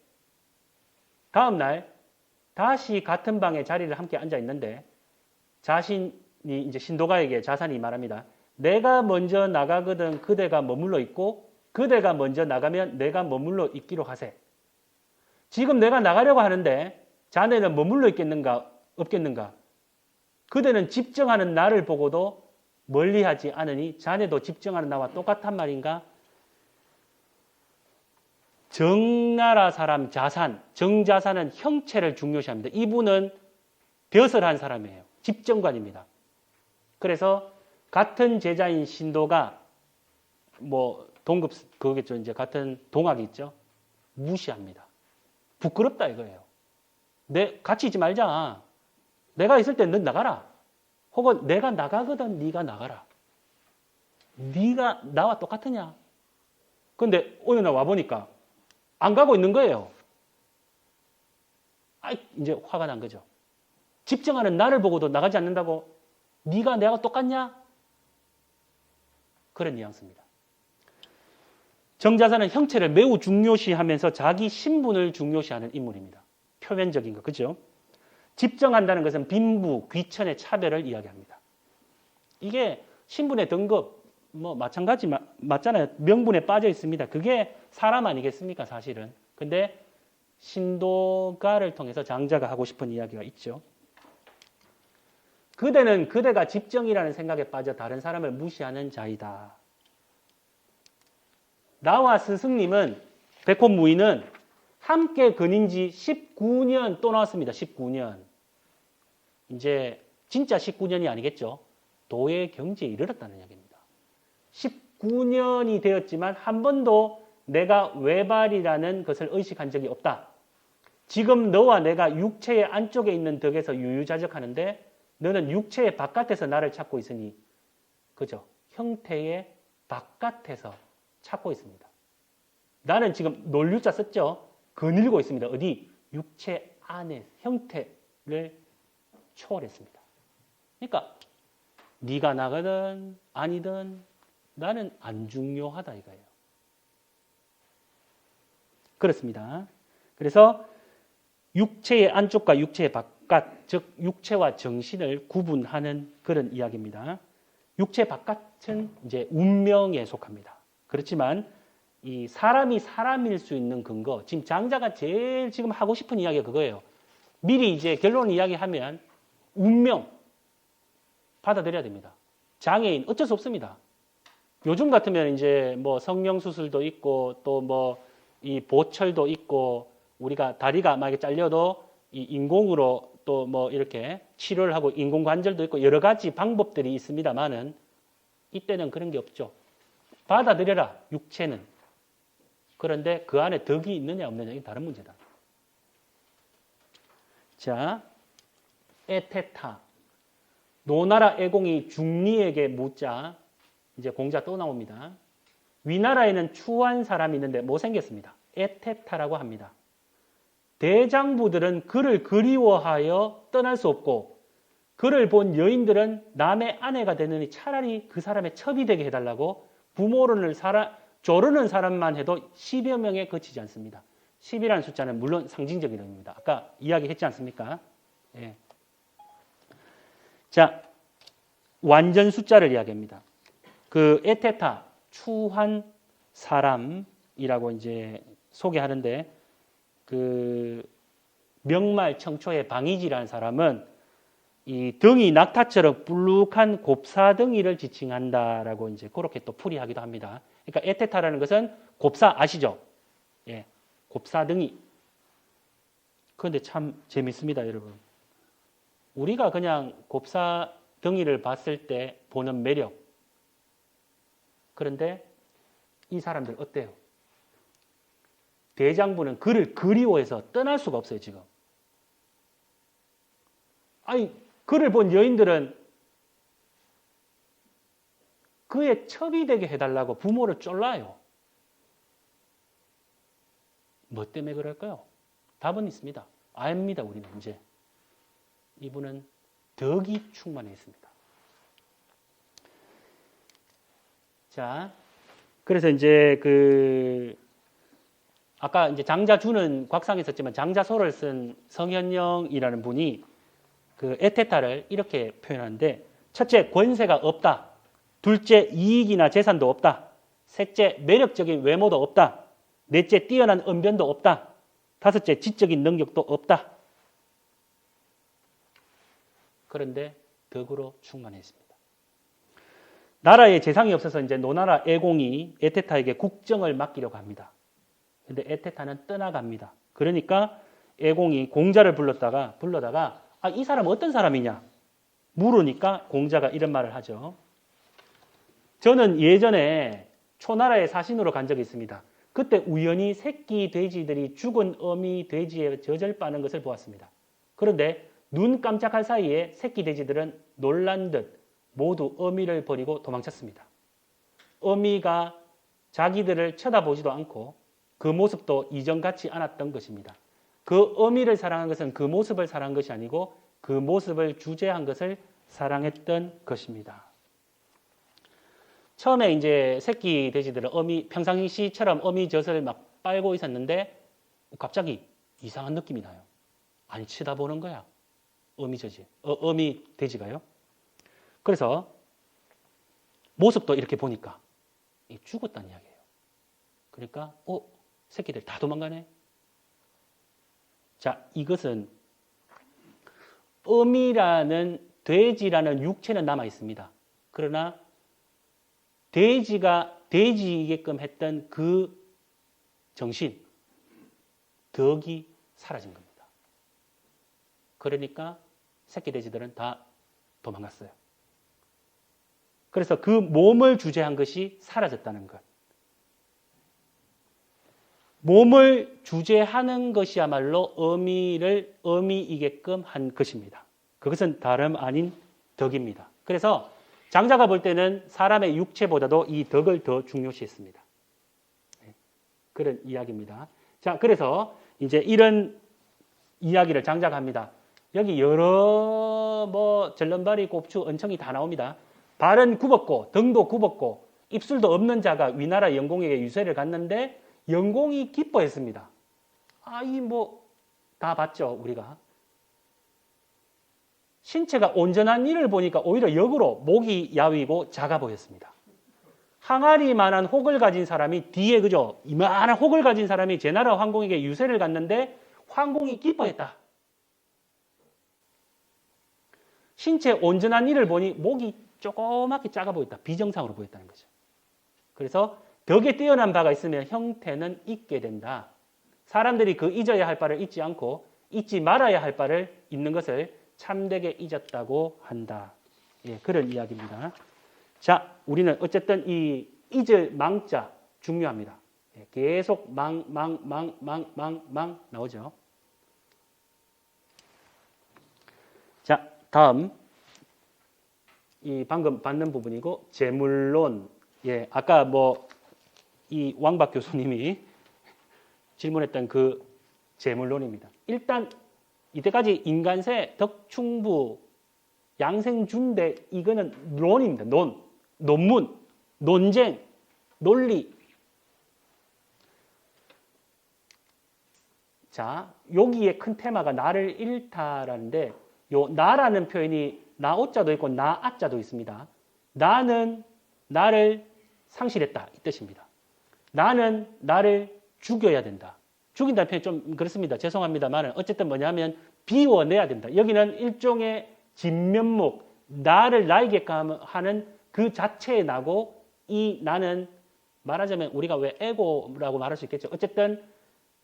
다음 날 다시 같은 방에 자리를 함께 앉아 있는데 자신이 이제 신도가에게 자산이 말합니다. 내가 먼저 나가거든 그대가 머물러 있고 그대가 먼저 나가면 내가 머물러 있기로 하세. 지금 내가 나가려고 하는데 자네는 머물러 있겠는가 없겠는가? 그대는 집정하는 나를 보고도 멀리하지 않으니 자네도 집정하는 나와 똑같단 말인가? 정나라 사람 자산, 정자산은 형체를 중요시합니다. 이분은 벼슬 한 사람이에요. 집정관입니다. 그래서 같은 제자인 신도가 뭐 동급 그거겠죠. 이제 같은 동학이 있죠. 무시합니다. 부끄럽다 이거예요. 같이 있지 말자. 내가 있을 때 넌 나가라. 혹은 내가 나가거든 네가 나가라. 네가 나와 똑같으냐? 근데 어느 날 와보니까 안 가고 있는 거예요. 이제 화가 난 거죠. 집정하는 나를 보고도 나가지 않는다고? 네가 내가 똑같냐? 그런 뉘앙스입니다. 정자산은 형체를 매우 중요시하면서 자기 신분을 중요시하는 인물입니다. 표면적인 거, 그죠? 집정한다는 것은 빈부, 귀천의 차별을 이야기합니다. 이게 신분의 등급, 뭐 마찬가지 맞잖아요. 명분에 빠져 있습니다. 그게 사람 아니겠습니까, 사실은. 근데 신도가를 통해서 장자가 하고 싶은 이야기가 있죠. 그대는 그대가 집정이라는 생각에 빠져 다른 사람을 무시하는 자이다. 나와 스승님은 백혼무인은 함께 근인 지 19년 또 나왔습니다. 19년. 이제 진짜 19년이 아니겠죠. 도의 경지에 이르렀다는 이야기입니다. 19년이 되었지만 한 번도 내가 외발이라는 것을 의식한 적이 없다. 지금 너와 내가 육체의 안쪽에 있는 덕에서 유유자적하는데 너는 육체의 바깥에서 나를 찾고 있으니 그죠? 형태의 바깥에서 찾고 있습니다. 나는 지금 논류자 썼죠? 거닐고 있습니다. 어디? 육체 안에 형태를 초월했습니다. 그러니까 네가 나거든 아니든 나는 안 중요하다 이거예요. 그렇습니다. 그래서 육체의 안쪽과 육체의 바깥, 즉 육체와 정신을 구분하는 그런 이야기입니다. 육체 바깥은 이제 운명에 속합니다. 그렇지만 이 사람이 사람일 수 있는 근거, 지금 장자가 제일 지금 하고 싶은 이야기가 그거예요. 미리 이제 결론을 이야기하면 운명 받아들여야 됩니다. 장애인 어쩔 수 없습니다. 요즘 같으면 이제 뭐 성형수술도 있고 또 뭐 이 보철도 있고 우리가 다리가 만약에 잘려도 이 인공으로 또 뭐 이렇게 치료를 하고 인공관절도 있고 여러 가지 방법들이 있습니다만은 이때는 그런 게 없죠. 받아들여라 육체는. 그런데 그 안에 덕이 있느냐 없느냐 이게 다른 문제다. 자, 에테타. 노나라 애공이 중리에게 묻자 이제 공자 또 나옵니다. 위나라에는 추한 사람이 있는데 못생겼습니다. 에테타라고 합니다. 대장부들은 그를 그리워하여 떠날 수 없고 그를 본 여인들은 남의 아내가 되느니 차라리 그 사람의 첩이 되게 해달라고 부모론을 조르는 사람만 해도 10여 명에 그치지 않습니다. 10이라는 숫자는 물론 상징적인 의미입니다. 아까 이야기했지 않습니까? 예. 자, 완전 숫자를 이야기합니다. 그 에테타, 추한 사람이라고 이제 소개하는데 그 명말 청초의 방이지라는 사람은 이 등이 낙타처럼 불룩한 곱사등이를 지칭한다라고 이제 그렇게 또 풀이하기도 합니다. 그러니까 에테타라는 것은 곱사 아시죠? 예, 곱사등이. 그런데 참 재밌습니다, 여러분. 우리가 그냥 곱사등이를 봤을 때 보는 매력. 그런데 이 사람들 어때요? 대장부는 그를 그리워해서 떠날 수가 없어요, 지금. 아니, 그를 본 여인들은 그의 첩이 되게 해달라고 부모를 쫄라요. 뭐 때문에 그럴까요? 답은 있습니다. 압니다, 우리는 이제. 이분은 덕이 충만해 있습니다. 자, 그래서 이제 아까 이제 장자주는 곽상에 있었지만 장자소를 쓴 성현영이라는 분이 그 에테타를 이렇게 표현하는데 첫째, 권세가 없다. 둘째, 이익이나 재산도 없다. 셋째, 매력적인 외모도 없다. 넷째, 뛰어난 언변도 없다. 다섯째, 지적인 능력도 없다. 그런데 덕으로 충만해 있습니다. 나라에 재상이 없어서 이제 노나라 애공이 에테타에게 국정을 맡기려고 합니다. 근데 에테타는 떠나갑니다. 그러니까 애공이 공자를 불러다가 아, 이 사람 어떤 사람이냐 물으니까 공자가 이런 말을 하죠. 저는 예전에 초나라에 사신으로 간 적이 있습니다. 그때 우연히 새끼 돼지들이 죽은 어미 돼지에 젖을 빠는 것을 보았습니다. 그런데 눈 깜짝할 사이에 새끼 돼지들은 놀란 듯 모두 어미를 버리고 도망쳤습니다. 어미가 자기들을 쳐다보지도 않고 그 모습도 이전 같지 않았던 것입니다. 그 어미를 사랑한 것은 그 모습을 사랑한 것이 아니고 그 모습을 주제한 것을 사랑했던 것입니다. 처음에 이제 새끼 돼지들은 평상시처럼 어미 젖을 막 빨고 있었는데 갑자기 이상한 느낌이 나요. 아니, 쳐다보는 거야. 어미 돼지가요. 그래서 모습도 이렇게 보니까 죽었다는 이야기예요. 그러니까 새끼들 다 도망가네. 자, 이것은 돼지라는 육체는 남아 있습니다. 그러나 돼지가 돼지이게끔 했던 그 정신, 덕이 사라진 겁니다. 그러니까 새끼 돼지들은 다 도망갔어요. 그래서 그 몸을 주제한 것이 사라졌다는 것. 몸을 주제하는 것이야말로 어미이게끔 한 것입니다. 그것은 다름 아닌 덕입니다. 그래서 장자가 볼 때는 사람의 육체보다도 이 덕을 더 중요시했습니다. 그런 이야기입니다. 자, 그래서 이제 이런 이야기를 장자가 합니다. 여기 여러 절름발이, 곱추, 은청이 다 나옵니다. 발은 굽었고 등도 굽었고 입술도 없는 자가 위나라 영공에게 유세를 갔는데 영공이 기뻐했습니다. 다 봤죠, 우리가. 신체가 온전한 이를 보니까 오히려 역으로 목이 야위고 작아 보였습니다. 항아리만한 혹을 가진 사람이 뒤에 그죠? 이만한 혹을 가진 사람이 제나라 황공에게 유세를 갔는데 황공이 기뻐했다. 신체 온전한 이를 보니 목이 조그맣게 작아 보였다. 비정상으로 보였다는 거죠. 그래서 덕에 뛰어난 바가 있으면 형태는 잊게 된다. 사람들이 그 잊어야 할 바를 잊지 않고 잊지 말아야 할 바를 잊는 것을 참되게 잊었다고 한다. 예, 그런 이야기입니다. 자, 우리는 어쨌든 이 잊을 망자 중요합니다. 예, 계속 망 나오죠. 자, 다음 이 방금 받는 부분이고 재물론. 예, 아까 이 왕박 교수님이 질문했던 그 재물론입니다. 일단 이때까지 인간세, 덕충부, 양생준대 이거는 론입니다. 논문, 논쟁, 논리. 자, 여기에 큰 테마가 나를 잃다라는데 요 나라는 표현이 나오자도 있고 나아자도 있습니다. 나는 나를 상실했다 이 뜻입니다. 나는 나를 죽여야 된다. 죽인다는 표현이 좀 그렇습니다. 죄송합니다만 어쨌든 뭐냐면 비워내야 된다. 여기는 일종의 진면목, 나를 나이게끔 하는 그 자체의 나고 이 나는 말하자면 우리가 왜 에고라고 말할 수 있겠죠. 어쨌든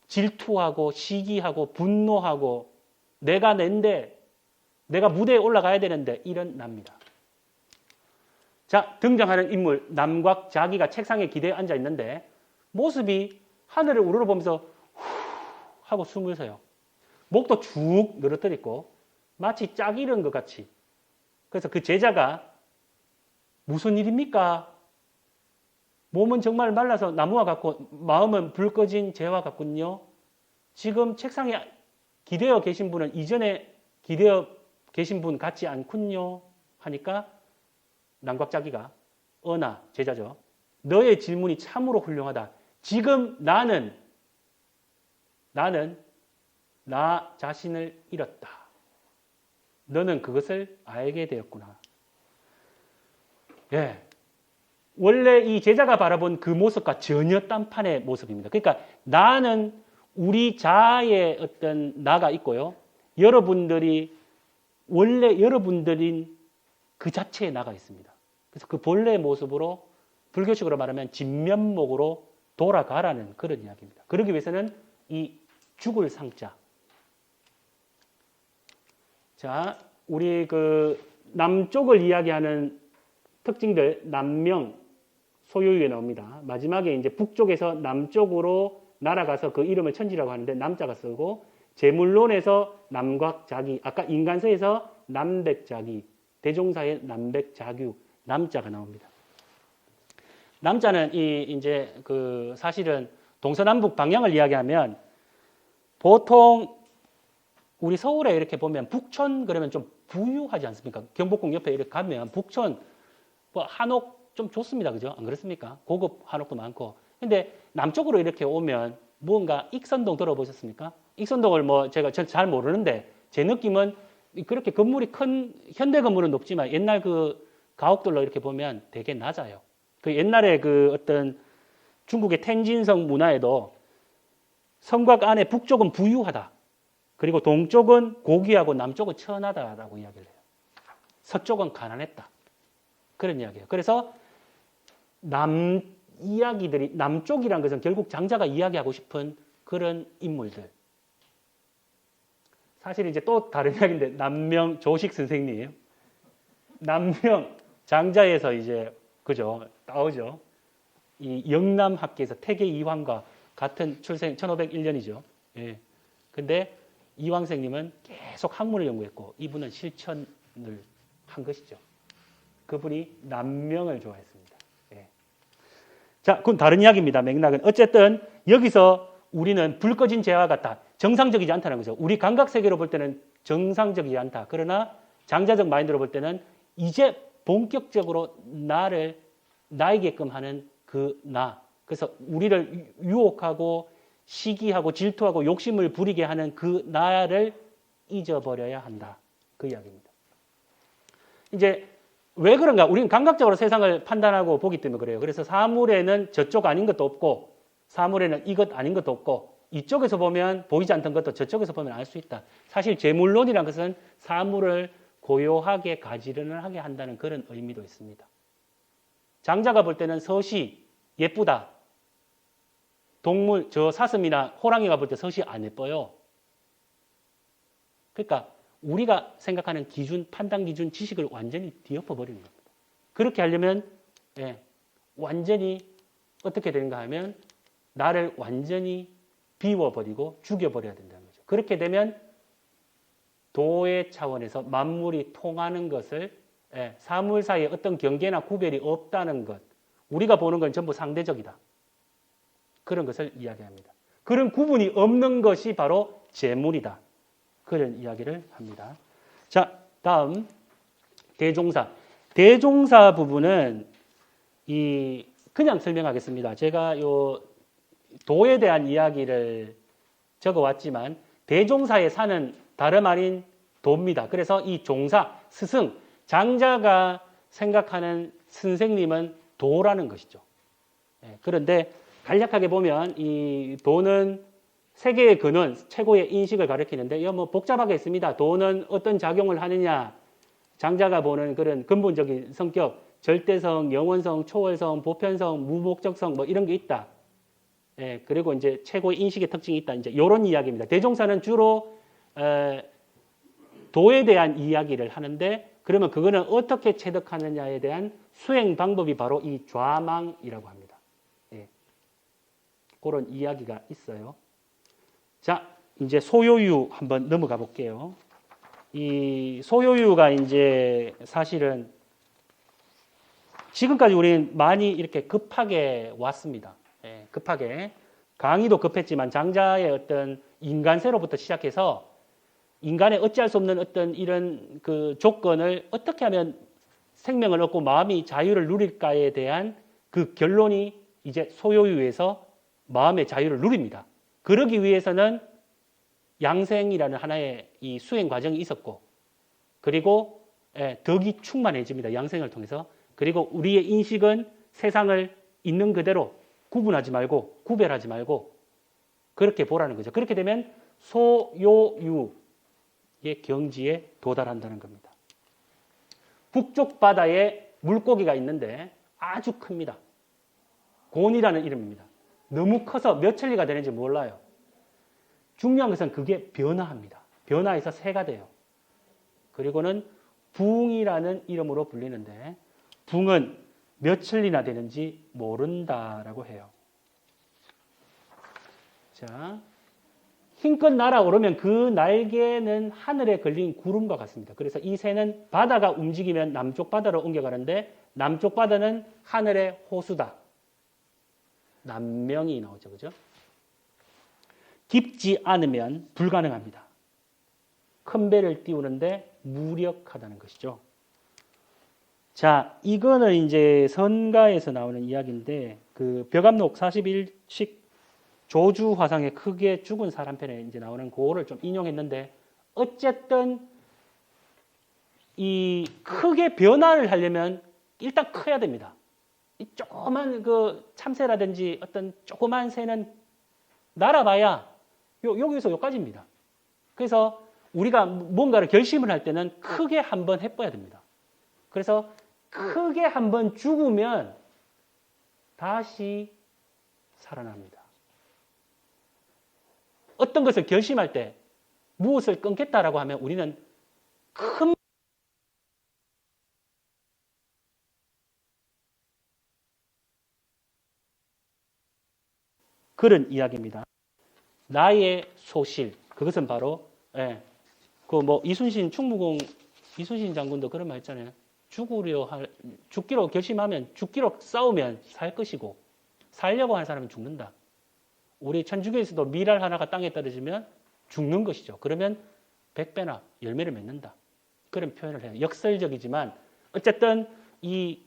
질투하고 시기하고 분노하고 내가 낸데 내가 무대에 올라가야 되는데 이런 납니다. 자, 등장하는 인물 남곽 자기가 책상에 기대어 앉아 있는데 모습이 하늘을 우러러보면서 후 하고 숨을 쉬어요. 목도 쭉 늘어뜨리고 마치 짝 잃은 것 같이. 그래서 그 제자가 무슨 일입니까? 몸은 정말 말라서 나무와 같고 마음은 불 꺼진 재와 같군요. 지금 책상에 기대어 계신 분은 이전에 기대어 계신 분 같지 않군요. 하니까 남곽자기가 어나 제자죠. 너의 질문이 참으로 훌륭하다. 지금 나는 나 자신을 잃었다. 너는 그것을 알게 되었구나. 예. 원래 이 제자가 바라본 그 모습과 전혀 딴판의 모습입니다. 그러니까 나는 우리 자아의 어떤 나가 있고요. 원래 여러분들인 그 자체의 나가 있습니다. 그래서 그 본래의 모습으로 불교식으로 말하면 진면목으로 돌아가라는 그런 이야기입니다. 그러기 위해서는 이 죽을 상자. 자, 우리 그 남쪽을 이야기하는 특징들, 남명, 소유유에 나옵니다. 마지막에 이제 북쪽에서 남쪽으로 날아가서 그 이름을 천지라고 하는데 남자가 쓰고, 제물론에서 남곽자기, 아까 인간서에서 남백자기, 대종사의 남백자규, 남자가 나옵니다. 남자는 이제 그 사실은 동서남북 방향을 이야기하면 보통 우리 서울에 이렇게 보면 북촌 그러면 좀 부유하지 않습니까? 경복궁 옆에 이렇게 가면 북촌 뭐 한옥 좀 좋습니다. 그죠? 안 그렇습니까? 고급 한옥도 많고. 근데 남쪽으로 이렇게 오면 무언가 익선동 들어보셨습니까? 익선동을 뭐 제가 잘 모르는데 제 느낌은 그렇게 건물이 큰 현대 건물은 높지만 옛날 그 가옥들로 이렇게 보면 되게 낮아요. 그 옛날에 그 어떤 중국의 텐진성 문화에도 성곽 안에 북쪽은 부유하다. 그리고 동쪽은 고귀하고 남쪽은 천하다라고 이야기를 해요. 서쪽은 가난했다. 그런 이야기예요. 그래서 이야기들이 남쪽이란 것은 결국 장자가 이야기하고 싶은 그런 인물들. 사실 이제 또 다른 이야기인데 남명 조식 선생님, 남명 장자에서 이제 그죠 나오죠. 이 영남학계에서 태계 이황과 같은 출생 1501년이죠. 예. 근데 이황 선생님은 계속 학문을 연구했고 이분은 실천을 한 것이죠. 그분이 남명을 좋아했습니다. 예. 자, 그건 다른 이야기입니다. 맥락은. 어쨌든 여기서 우리는 불 꺼진 재와 같다. 정상적이지 않다는 거죠. 우리 감각세계로 볼 때는 정상적이지 않다. 그러나 장자적 마인드로 볼 때는 이제 본격적으로 나에게끔 하는 그 나. 그래서 우리를 유혹하고 시기하고 질투하고 욕심을 부리게 하는 그 나를 잊어버려야 한다. 그 이야기입니다. 이제 왜 그런가? 우리는 감각적으로 세상을 판단하고 보기 때문에 그래요. 그래서 사물에는 저쪽 아닌 것도 없고 사물에는 이것 아닌 것도 없고 이쪽에서 보면 보이지 않던 것도 저쪽에서 보면 알 수 있다. 사실 제물론이라는 것은 사물을 고요하게 가지런하게 한다는 그런 의미도 있습니다. 장자가 볼 때는 서시 예쁘다. 동물, 저 사슴이나 호랑이가 볼 때 서시 안 예뻐요. 그러니까 우리가 생각하는 기준, 판단 기준, 지식을 완전히 뒤엎어 버리는 겁니다. 그렇게 하려면 완전히 어떻게 되는가 하면 나를 완전히 비워버리고 죽여버려야 된다는 거죠. 그렇게 되면 도의 차원에서 만물이 통하는 것을 사물 사이에 어떤 경계나 구별이 없다는 것. 우리가 보는 건 전부 상대적이다. 그런 것을 이야기합니다. 그런 구분이 없는 것이 바로 재물이다. 그런 이야기를 합니다. 자, 다음 대종사. 대종사 부분은 그냥 설명하겠습니다. 제가 요 도에 대한 이야기를 적어왔지만 대종사의 사는 다름 아닌 도입니다. 그래서 이 종사, 스승, 장자가 생각하는 선생님은 도라는 것이죠. 그런데 간략하게 보면 이 도는 세계의 근원, 최고의 인식을 가리키는데 이거 뭐 복잡하게 있습니다. 도는 어떤 작용을 하느냐, 장자가 보는 그런 근본적인 성격, 절대성, 영원성, 초월성, 보편성, 무목적성 뭐 이런 게 있다. 그리고 이제 최고의 인식의 특징이 있다. 이제 이런 이야기입니다. 대종사는 주로 도에 대한 이야기를 하는데 그러면 그거는 어떻게 체득하느냐에 대한 수행 방법이 바로 이 좌망이라고 합니다. 그런 이야기가 있어요. 자, 이제 소요유 한번 넘어가 볼게요. 이 소요유가 이제 사실은 지금까지 우리는 많이 이렇게 급하게 왔습니다. 급하게. 강의도 급했지만 장자의 어떤 인간세로부터 시작해서 인간의 어찌할 수 없는 어떤 이런 그 조건을 어떻게 하면 생명을 얻고 마음이 자유를 누릴까에 대한 그 결론이 이제 소요유에서 마음의 자유를 누립니다. 그러기 위해서는 양생이라는 하나의 이 수행 과정이 있었고, 그리고 덕이 충만해집니다. 양생을 통해서. 그리고 우리의 인식은 세상을 있는 그대로 구분하지 말고, 구별하지 말고, 그렇게 보라는 거죠. 그렇게 되면 소요유의 경지에 도달한다는 겁니다. 북쪽 바다에 물고기가 있는데 아주 큽니다. 곤이라는 이름입니다. 너무 커서 몇 천리가 되는지 몰라요. 중요한 것은 그게 변화합니다. 변화해서 새가 돼요. 그리고는 붕이라는 이름으로 불리는데 붕은 몇 천리나 되는지 모른다라고 해요. 자, 힘껏 날아오르면 그 날개는 하늘에 걸린 구름과 같습니다. 그래서 이 새는 바다가 움직이면 남쪽 바다로 옮겨가는데 남쪽 바다는 하늘의 호수다. 남명이 나오죠. 그죠? 깊지 않으면 불가능합니다. 큰 배를 띄우는데 무력하다는 것이죠. 자, 이거는 이제 선가에서 나오는 이야기인데 그 벽암록 41식 조주 화상에 크게 죽은 사람 편에 이제 나오는 그거를 좀 인용했는데 어쨌든 이 크게 변화를 하려면 일단 커야 됩니다. 이 조그만 그 참새라든지 어떤 조그만 새는 날아봐야 여기서 여기까지입니다. 그래서 우리가 뭔가를 결심을 할 때는 크게 한번 해봐야 됩니다. 그래서 크게 한번 죽으면 다시 살아납니다. 어떤 것을 결심할 때 무엇을 끊겠다라고 하면 우리는 큰 그런 이야기입니다. 나의 소실 그것은 바로 그 뭐 이순신 충무공 이순신 장군도 그런 말 했잖아요. 죽기로 결심하면 죽기로 싸우면 살 것이고 살려고 하는 사람은 죽는다. 우리 천주교에서도 밀알 하나가 땅에 떨어지면 죽는 것이죠. 그러면 100배나 열매를 맺는다. 그런 표현을 해요. 역설적이지만 어쨌든 이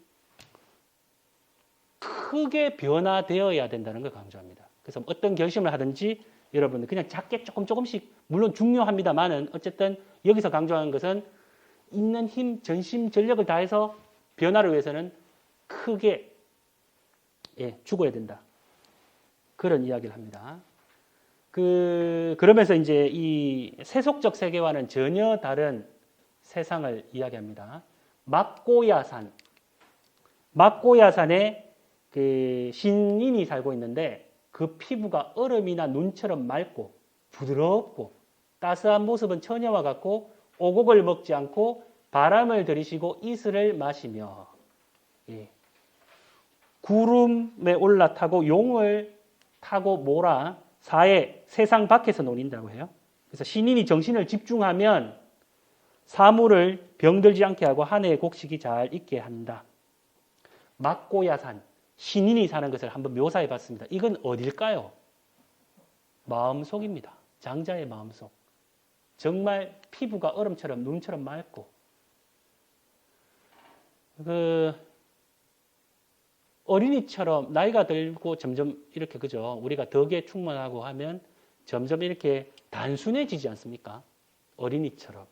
크게 변화되어야 된다는 걸 강조합니다. 그래서 어떤 결심을 하든지 여러분들 그냥 작게 조금씩 물론 중요합니다만은 어쨌든 여기서 강조하는 것은 있는 힘, 전심, 전력을 다해서 변화를 위해서는 크게 죽어야 된다. 그런 이야기를 합니다. 그러면서 이제 이 세속적 세계와는 전혀 다른 세상을 이야기합니다. 막고야산에 그 신인이 살고 있는데 그 피부가 얼음이나 눈처럼 맑고 부드럽고 따스한 모습은 처녀와 같고 오곡을 먹지 않고 바람을 들이쉬고 이슬을 마시며 구름에 올라타고 용을 타고 몰아 사해 세상 밖에서 논인다고 해요. 그래서 신인이 정신을 집중하면 사물을 병들지 않게 하고 한 해의 곡식이 잘 익게 한다. 막고야산, 신인이 사는 것을 한번 묘사해 봤습니다. 이건 어딜까요? 마음속입니다. 장자의 마음속. 정말 피부가 얼음처럼 눈처럼 맑고 어린이처럼 나이가 들고 점점 이렇게 그죠? 우리가 덕에 충만하고 하면 점점 이렇게 단순해지지 않습니까? 어린이처럼.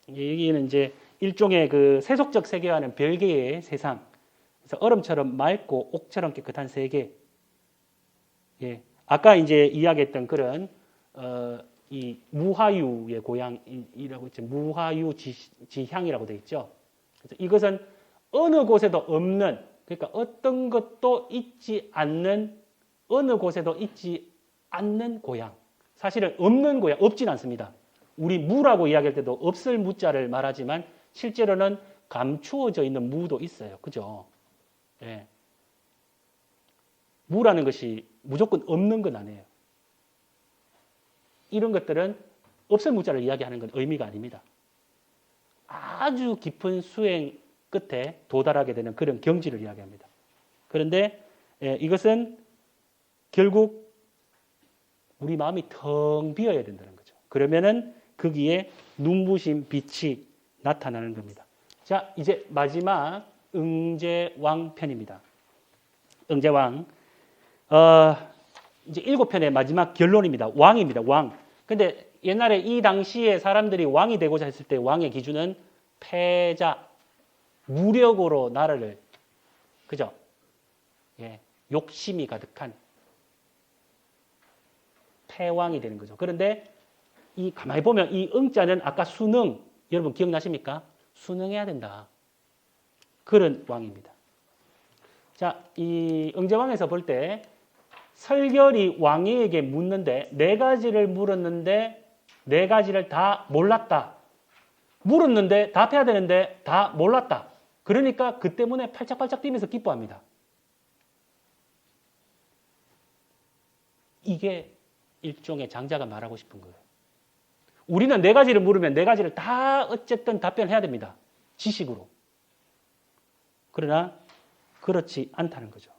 여기는 이제 일종의 그 세속적 세계와는 별개의 세상. 그래서 얼음처럼 맑고 옥처럼 깨끗한 세계. 아까 이제 이야기했던 그런 이 무화유의 고향이라고 있죠. 무화유 지향이라고 되어 있죠. 그래서 이것은 어느 곳에도 없는, 그러니까 어떤 것도 있지 않는, 어느 곳에도 있지 않는 고향. 사실은 없는 고향, 없진 않습니다. 우리 무라고 이야기할 때도 없을 무자를 말하지만 실제로는 감추어져 있는 무도 있어요. 그죠? 무라는 것이 무조건 없는 건 아니에요. 이런 것들은 없을 무자를 이야기하는 건 의미가 아닙니다. 아주 깊은 수행 끝에 도달하게 되는 그런 경지를 이야기합니다. 그런데 이것은 결국 우리 마음이 텅 비어야 된다는 거죠. 그러면은 거기에 눈부신 빛이 나타나는 겁니다. 자, 이제 마지막 응제왕 편입니다. 응제왕. 이제 7편의 마지막 결론입니다. 왕입니다. 왕. 근데 옛날에 이 당시에 사람들이 왕이 되고자 했을 때 왕의 기준은 패자, 무력으로 나라를, 그죠? 욕심이 가득한 패왕이 되는 거죠. 그런데 이 가만히 보면 이 응자는 아까 순응, 여러분 기억나십니까? 순응해야 된다. 그런 왕입니다. 자, 이 응제왕에서 볼 때 설결이 왕에게 묻는데 네 가지를 물었는데 네 가지를 다 몰랐다. 물었는데 답해야 되는데 다 몰랐다. 그러니까 그 때문에 팔짝팔짝 뛰면서 기뻐합니다. 이게 일종의 장자가 말하고 싶은 거예요. 우리는 네 가지를 물으면 네 가지를 다 어쨌든 답변해야 됩니다. 지식으로. 그러나 그렇지 않다는 거죠.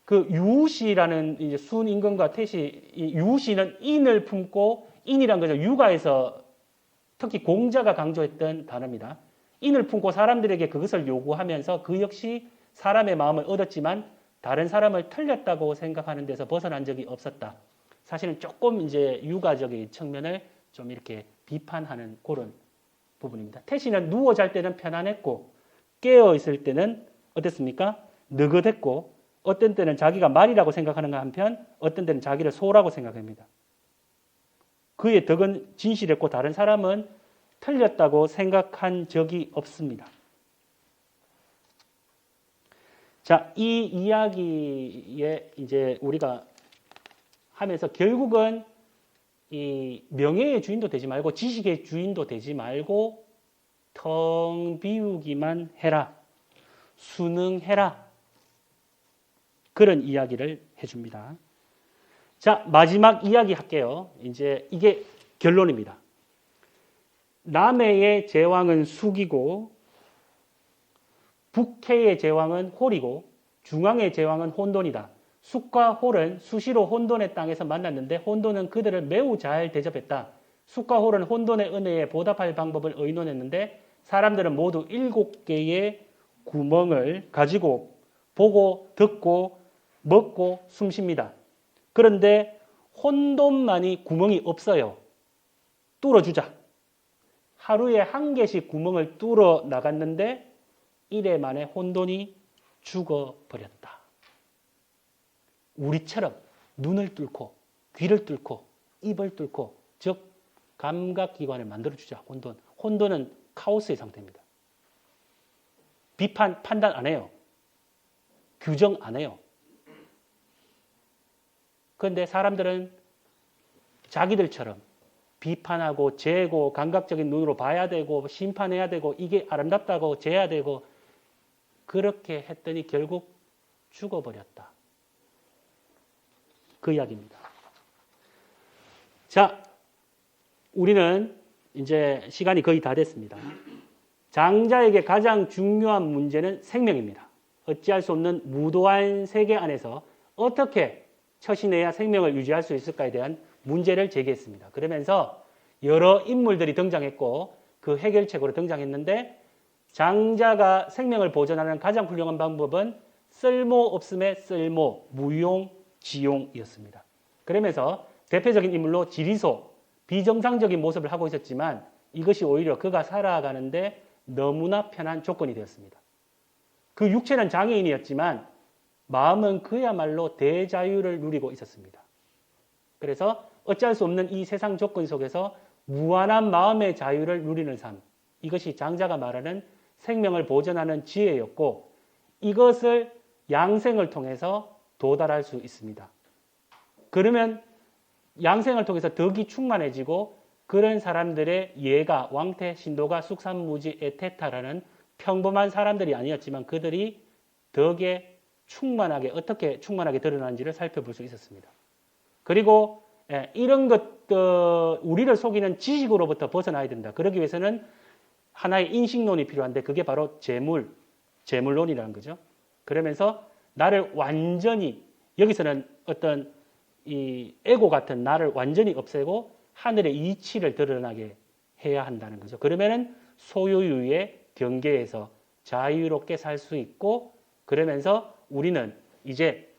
그 유시라는 이제 순임금과 태시, 이 유시는 인을 품고 인이란 거죠. 육아에서 특히 공자가 강조했던 단어입니다. 인을 품고 사람들에게 그것을 요구하면서 그 역시 사람의 마음을 얻었지만 다른 사람을 틀렸다고 생각하는 데서 벗어난 적이 없었다. 사실은 조금 이제 육아적인 측면을 좀 이렇게 비판하는 그런 부분입니다. 태시는 누워 잘 때는 편안했고 깨어 있을 때는 어땠습니까? 느긋했고 어떤 때는 자기가 말이라고 생각하는 한편 어떤 때는 자기를 소라고 생각합니다. 그의 덕은 진실했고 다른 사람은 틀렸다고 생각한 적이 없습니다. 자, 이 이야기에 이제 우리가 하면서 결국은 이 명예의 주인도 되지 말고 지식의 주인도 되지 말고 텅 비우기만 해라. 순응해라. 그런 이야기를 해줍니다. 자, 마지막 이야기 할게요. 이제 이게 결론입니다. 남해의 제왕은 숙이고 북해의 제왕은 홀이고 중앙의 제왕은 혼돈이다. 숙과 홀은 수시로 혼돈의 땅에서 만났는데 혼돈은 그들을 매우 잘 대접했다. 숙과 홀은 혼돈의 은혜에 보답할 방법을 의논했는데 사람들은 모두 7개의 구멍을 가지고 보고 듣고 먹고 숨쉽니다. 그런데 혼돈만이 구멍이 없어요. 뚫어주자. 하루에 1개씩 구멍을 뚫어 나갔는데 1회 만에 혼돈이 죽어버렸다. 우리처럼 눈을 뚫고 귀를 뚫고 입을 뚫고 즉 감각기관을 만들어주자. 혼돈은 카오스의 상태입니다. 비판, 판단 안 해요. 규정 안 해요. 그런데 사람들은 자기들처럼 비판하고 재고 감각적인 눈으로 봐야 되고 심판해야 되고 이게 아름답다고 재야 되고 그렇게 했더니 결국 죽어버렸다. 그 이야기입니다. 자, 우리는 이제 시간이 거의 다 됐습니다. 장자에게 가장 중요한 문제는 생명입니다. 어찌할 수 없는 무도한 세계 안에서 어떻게 처신해야 생명을 유지할 수 있을까에 대한 문제를 제기했습니다. 그러면서 여러 인물들이 등장했고 그 해결책으로 등장했는데 장자가 생명을 보존하는 가장 훌륭한 방법은 쓸모없음의 쓸모, 무용지용이었습니다. 그러면서 대표적인 인물로 지리소, 비정상적인 모습을 하고 있었지만 이것이 오히려 그가 살아가는데 너무나 편한 조건이 되었습니다. 그 육체는 장애인이었지만 마음은 그야말로 대자유를 누리고 있었습니다. 그래서 어찌할 수 없는 이 세상 조건 속에서 무한한 마음의 자유를 누리는 삶, 이것이 장자가 말하는 생명을 보존하는 지혜였고 이것을 양생을 통해서 도달할 수 있습니다. 그러면 양생을 통해서 덕이 충만해지고 그런 사람들의 예가, 왕태, 신도가, 숙산무지, 에테타라는 평범한 사람들이 아니었지만 그들이 덕에 충만하게 어떻게 충만하게 드러나는지를 살펴볼 수 있었습니다. 그리고 이런 것들 우리를 속이는 지식으로부터 벗어나야 된다. 그러기 위해서는 하나의 인식론이 필요한데 그게 바로 재물론이라는 거죠. 그러면서 나를 완전히 여기서는 어떤 이 에고 같은 나를 완전히 없애고 하늘의 이치를 드러나게 해야 한다는 거죠. 그러면은 소유유의 경계에서 자유롭게 살 수 있고 그러면서 우리는 이제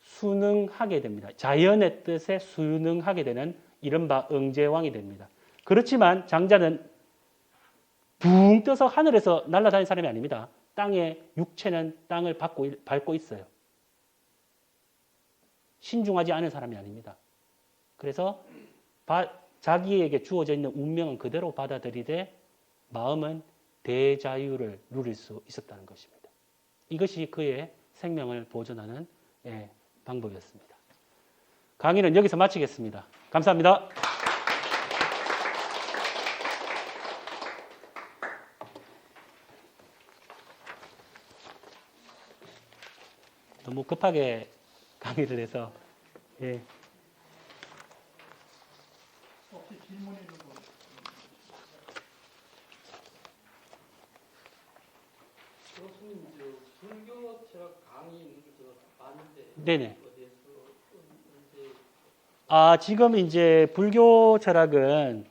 순응하게 됩니다. 자연의 뜻에 순응하게 되는 이른바 응제왕이 됩니다. 그렇지만 장자는 붕 떠서 하늘에서 날아다니는 사람이 아닙니다. 땅에 육체는 땅을 밟고 있어요. 신중하지 않은 사람이 아닙니다. 그래서 자기에게 주어져 있는 운명은 그대로 받아들이되 마음은 대자유를 누릴 수 있었다는 것입니다. 이것이 그의 생명을 보존하는 방법이었습니다. 강의는 여기서 마치겠습니다. 감사합니다. 너무 급하게 강의를 해서 혹시 질문 있는 분? 교수님, 불교 철학 강의 봤는데 네네. 어디에서 언제 지금 이제 불교 철학은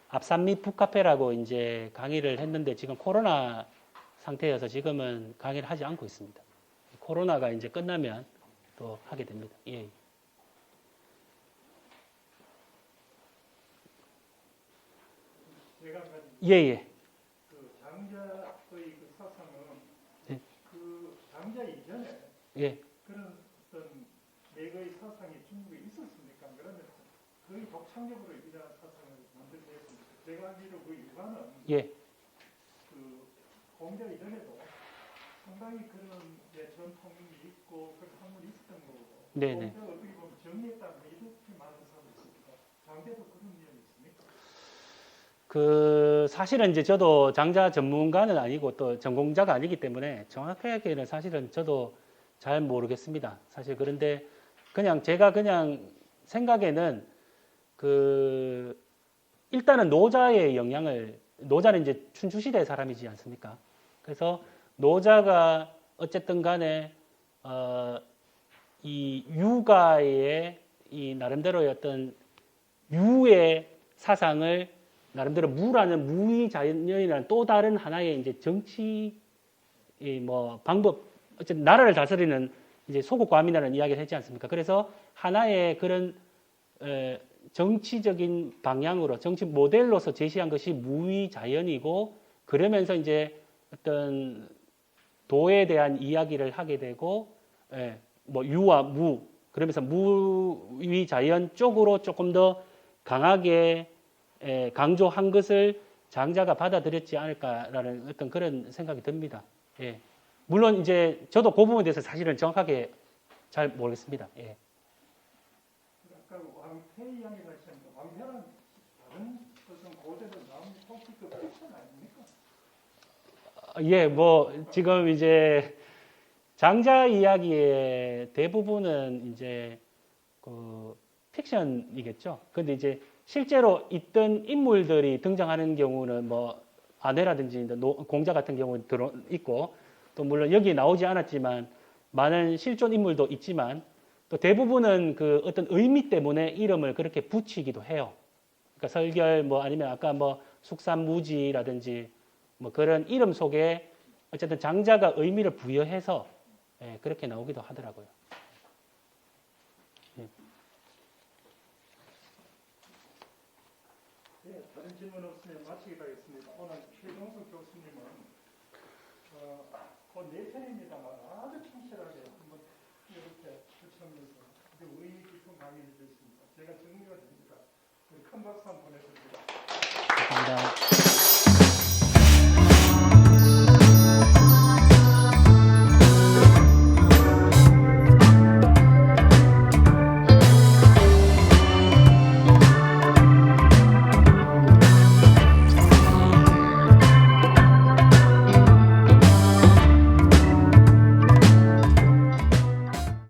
앞산미 북카페라고 이제 강의를 했는데 지금 코로나 상태여서 지금은 강의를 하지 않고 있습니다. 코로나가 이제 끝나면 또 하게 됩니다. 예. 제가 가진 예. 그 장자의 그 사상은 네. 그 장자 이전에 예. 그런 어떤 내거의 사상이 중국에 있었습니까? 그러면 거의 독창적으로 이러한 사상을 만들게 했습니다. 제가 알기로 그 일반은 예. 그 공자 이전에도 상당히 그런 전통이 있고 그런 학문이 있었던 거고 네네. 공자가 어떻게 보면 정리했다는 이렇게 말하는 사람이 있습니다. 장자도 그런 면이 있습니까? 그 사실은 이제 저도 장자 전문가는 아니고 또 전공자가 아니기 때문에 정확하게는 사실은 저도 잘 모르겠습니다. 사실 그런데 그냥 제가 그냥 생각에는 그 일단은 노자는 이제 춘추시대 사람이지 않습니까? 그래서 노자가 어쨌든 간에 이 유가의 이 나름대로의 어떤 유의 사상을 나름대로 무라는 무위자연이라는 또 다른 하나의 이제 정치 뭐 방법 어쨌든 나라를 다스리는 이제 소국과민이라는 이야기를 했지 않습니까? 그래서 하나의 그런 정치적인 방향으로 정치 모델로서 제시한 것이 무위자연이고 그러면서 이제 어떤 도에 대한 이야기를 하게 되고 뭐 유와 무 그러면서 무위자연 쪽으로 조금 더 강하게 강조한 것을 장자가 받아들였지 않을까라는 어떤 그런 생각이 듭니다. 예. 물론 이제 저도 그 부분에 대해서 사실은 정확하게 잘 모르겠습니다. 예. 아까 왕태 이야기를 하셨는데 왕태는 다른 어떤 고대로 나온 혹시 그 픽션 아닙니까? 예, 뭐 지금 이제 장자 이야기의 대부분은 이제 그 픽션이겠죠. 근데 이제 실제로 있던 인물들이 등장하는 경우는 뭐 아내라든지 공자 같은 경우는 들어 있고 또 물론 여기 나오지 않았지만 많은 실존 인물도 있지만 또 대부분은 그 어떤 의미 때문에 이름을 그렇게 붙이기도 해요. 그러니까 설결 뭐 아니면 아까 뭐 숙산무지라든지 뭐 그런 이름 속에 어쨌든 장자가 의미를 부여해서 그렇게 나오기도 하더라고요. 네, 다른 질문 없으면 마치기로 하겠습니다. 오늘 최동수 교수님은 네 편입니다만 아주 충실하게 한번 이렇게 추천해서 의미 깊은 강의를 해주셨습니다. 제가 정리가 됩니다. 우리 큰 박수 한번 보내드립니다. 감사합니다.